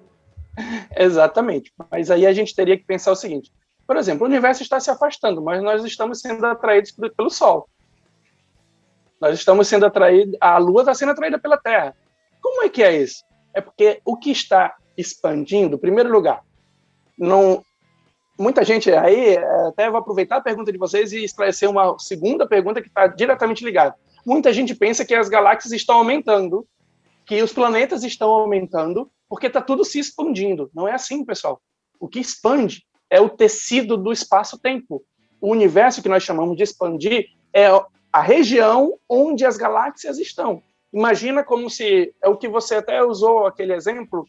Exatamente. Mas aí a gente teria que pensar o seguinte, por exemplo, o universo está se afastando, mas nós estamos sendo atraídos pelo Sol. Nós estamos sendo atraídos, a Lua está sendo atraída pela Terra. Como é que é isso? É porque o que está expandindo, em primeiro lugar, não, muita gente aí, até vou aproveitar a pergunta de vocês e esclarecer uma segunda pergunta que está diretamente ligada. Muita gente pensa que as galáxias estão aumentando, que os planetas estão aumentando, porque está tudo se expandindo. Não é assim, pessoal. O que expande é o tecido do espaço-tempo. O universo que nós chamamos de expandir é a região onde as galáxias estão. Imagina como se, é o que você até usou, aquele exemplo,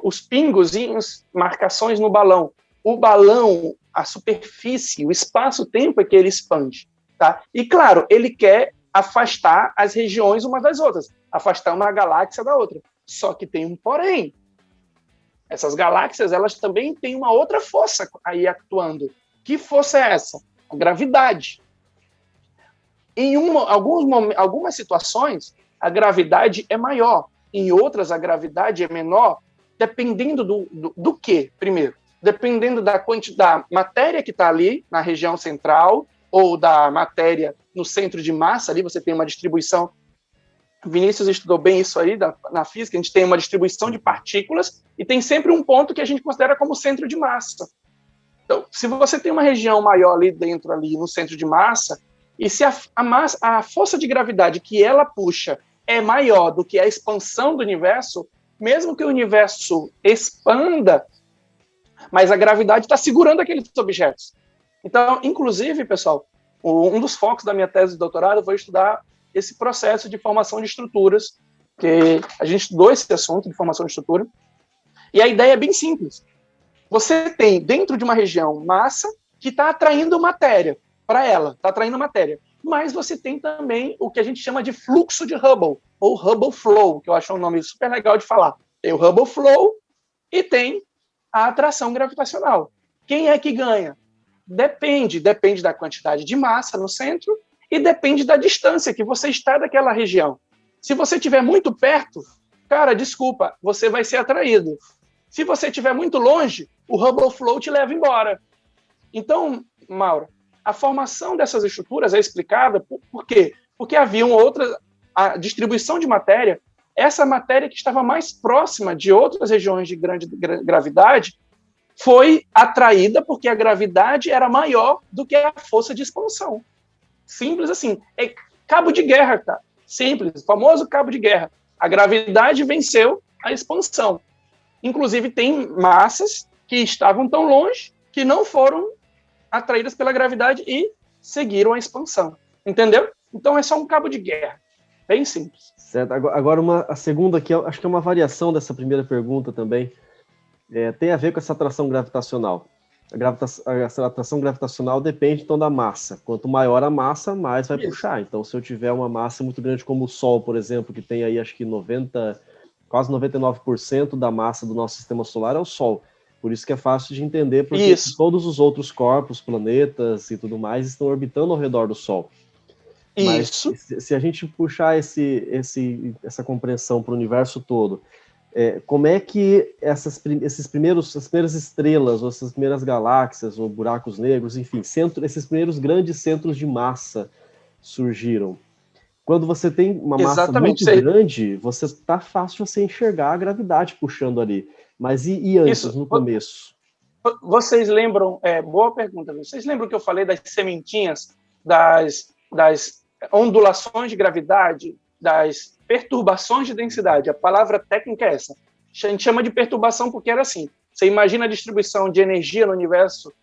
os pingozinhos, marcações no balão. O balão, a superfície, o espaço-tempo é que ele expande. Tá? E, claro, ele quer afastar as regiões umas das outras, afastar uma galáxia da outra. Só que tem um porém. Essas galáxias, elas também têm uma outra força aí atuando. Que força é essa? A gravidade. Em algumas situações, a gravidade é maior. Em outras, a gravidade é menor, dependendo do quê, primeiro? Dependendo da matéria que está ali na região central, ou da matéria no centro de massa, ali você tem uma distribuição. Vinícius estudou bem isso aí na física, a gente tem uma distribuição de partículas e tem sempre um ponto que a gente considera como centro de massa. Então, se você tem uma região maior ali dentro, ali no centro de massa, e se a força de gravidade que ela puxa é maior do que a expansão do universo, mesmo que o universo expanda, mas a gravidade está segurando aqueles objetos. Então, inclusive, pessoal, um dos focos da minha tese de doutorado foi estudar esse processo de formação de estruturas, que a gente estudou esse assunto de formação de estrutura, e a ideia é bem simples. Você tem, dentro de uma região, massa que está atraindo matéria para ela, está atraindo matéria. Mas você tem também o que a gente chama de fluxo de Hubble, ou Hubble Flow, que eu acho um nome super legal de falar. Tem o Hubble Flow e tem a atração gravitacional. Quem é que ganha? Depende da quantidade de massa no centro e depende da distância que você está daquela região. Se você estiver muito perto, cara, desculpa, você vai ser atraído. Se você estiver muito longe, o Hubble Flow te leva embora. Então, Mauro, a formação dessas estruturas é explicada por quê? Porque havia a distribuição de matéria, essa matéria que estava mais próxima de outras regiões de grande gravidade foi atraída porque a gravidade era maior do que a força de expansão. Simples assim. É cabo de guerra, cara. Simples, famoso cabo de guerra. A gravidade venceu a expansão. Inclusive, tem massas que estavam tão longe que não foram atraídas pela gravidade e seguiram a expansão. Entendeu? Então, é só um cabo de guerra. Bem simples. Certo. Agora, a segunda aqui, acho que é uma variação dessa primeira pergunta também. Tem a ver com essa atração gravitacional. A atração gravitacional depende, então, da massa. Quanto maior a massa, mais vai puxar. Então, se eu tiver uma massa muito grande como o Sol, por exemplo, que tem aí, acho que quase 99% da massa do nosso sistema solar é o Sol. Por isso que é fácil de entender, porque todos os outros corpos, planetas e tudo mais, estão orbitando ao redor do Sol. Mas se a gente puxar essa compreensão para o universo todo, como é que essas primeiras estrelas, ou essas primeiras galáxias, ou buracos negros, enfim, esses primeiros grandes centros de massa surgiram? Quando você tem uma massa muito grande, tá fácil você enxergar a gravidade puxando ali. Mas e antes, no começo? Vocês lembram, boa pergunta, vocês lembram que eu falei das sementinhas, das ondulações de gravidade, das perturbações de densidade? A palavra técnica é essa. A gente chama de perturbação porque era assim. Você imagina a distribuição de energia no universo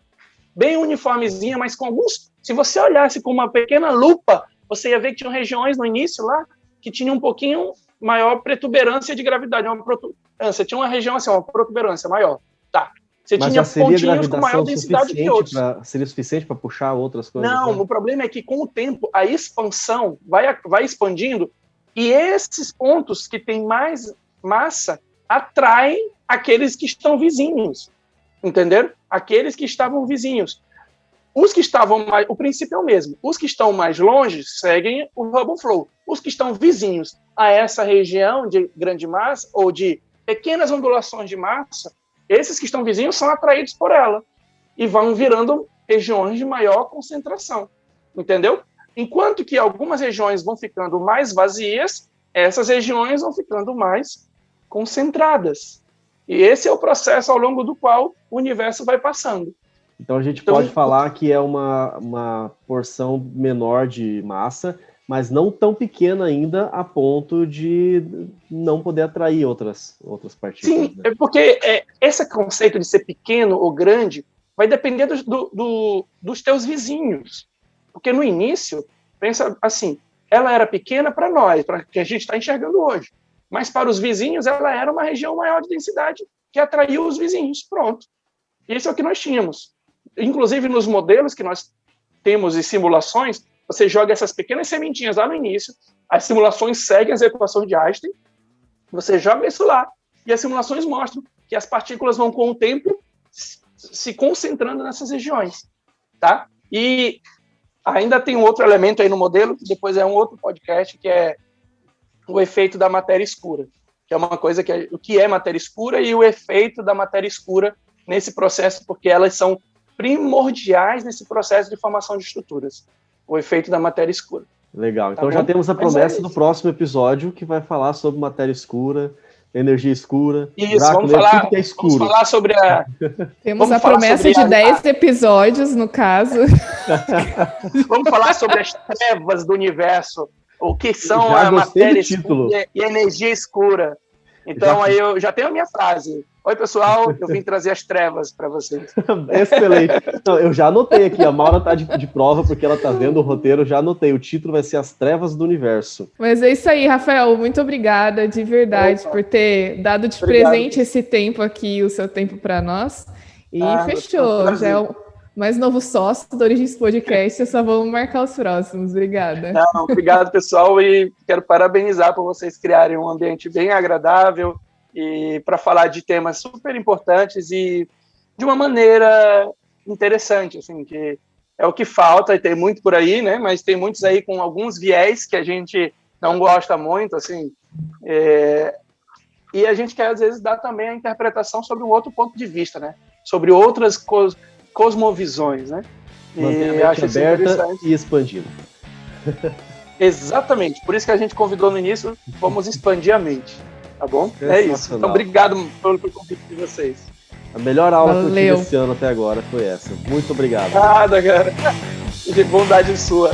bem uniformezinha, mas com alguns... Se você olhasse com uma pequena lupa, você ia ver que tinham regiões no início lá que tinham um pouquinho maior protuberância de gravidade. Você tinha uma região assim, uma protuberância maior. Tá. Você mas tinha pontinhos com maior densidade que outros. Seria suficiente para puxar outras coisas? Não, o problema é que com o tempo a expansão vai expandindo e esses pontos que têm mais massa atraem aqueles que estão vizinhos. Entenderam? Aqueles que estavam vizinhos. Os que estavam mais... O princípio é o mesmo. Os que estão mais longe seguem o Hubble Flow. Os que estão vizinhos a essa região de grande massa ou de pequenas ondulações de massa, esses que estão vizinhos são atraídos por ela e vão virando regiões de maior concentração, entendeu? Enquanto que algumas regiões vão ficando mais vazias, essas regiões vão ficando mais concentradas. E esse é o processo ao longo do qual o universo vai passando. Então a gente pode falar que é uma porção menor de massa, mas não tão pequena ainda a ponto de não poder atrair outras partículas. Sim, né? Porque esse conceito de ser pequeno ou grande vai depender dos teus vizinhos. Porque no início, pensa assim, ela era pequena para nós, para que a gente está enxergando hoje. Mas para os vizinhos, ela era uma região maior de densidade que atraiu os vizinhos. Pronto. Isso é o que nós tínhamos. Inclusive, nos modelos que nós temos e simulações, você joga essas pequenas sementinhas lá no início, as simulações seguem as equações de Einstein, você joga isso lá, e as simulações mostram que as partículas vão, com o tempo, se concentrando nessas regiões. Tá? E ainda tem um outro elemento aí no modelo, que depois é um outro podcast, que é o efeito da matéria escura, que é uma coisa o que é matéria escura e o efeito da matéria escura nesse processo, porque elas são primordiais nesse processo de formação de estruturas. O efeito da matéria escura. Legal. Então já temos a promessa do próximo episódio, que vai falar sobre matéria escura, energia escura. Isso, vamos falar sobre a... Temos a promessa de 10 episódios, no caso. Vamos falar sobre as trevas do universo, o que são a matéria escura e a energia escura. Então, aí eu já tenho a minha frase. Oi, pessoal, eu vim trazer as trevas para vocês. Excelente. Não, eu já anotei aqui, a Maura tá de prova, porque ela tá vendo o roteiro, eu já anotei. O título vai ser As Trevas do Universo. Mas é isso aí, Rafael. Muito obrigada, de verdade, por ter dado de presente esse tempo aqui, o seu tempo para nós. E fechou. Já é o mais novo sócio do Origens Podcast, só vamos marcar os próximos. Obrigada. Não, obrigado, pessoal, e quero parabenizar por vocês criarem um ambiente bem agradável e para falar de temas super importantes e de uma maneira interessante, assim, que é o que falta, e tem muito por aí, né, mas tem muitos aí com alguns viés que a gente não gosta muito, assim, e a gente quer, às vezes, dar também a interpretação sobre um outro ponto de vista, né, sobre outras cosmovisões, né. Manter a mente aberta e expandida. Exatamente, por isso que a gente convidou no início, vamos expandir a mente. Tá bom? É isso. Então, obrigado pelo convite de vocês. A melhor aula que eu tive esse ano até agora foi essa. Muito obrigado. Nada, cara. De bondade sua.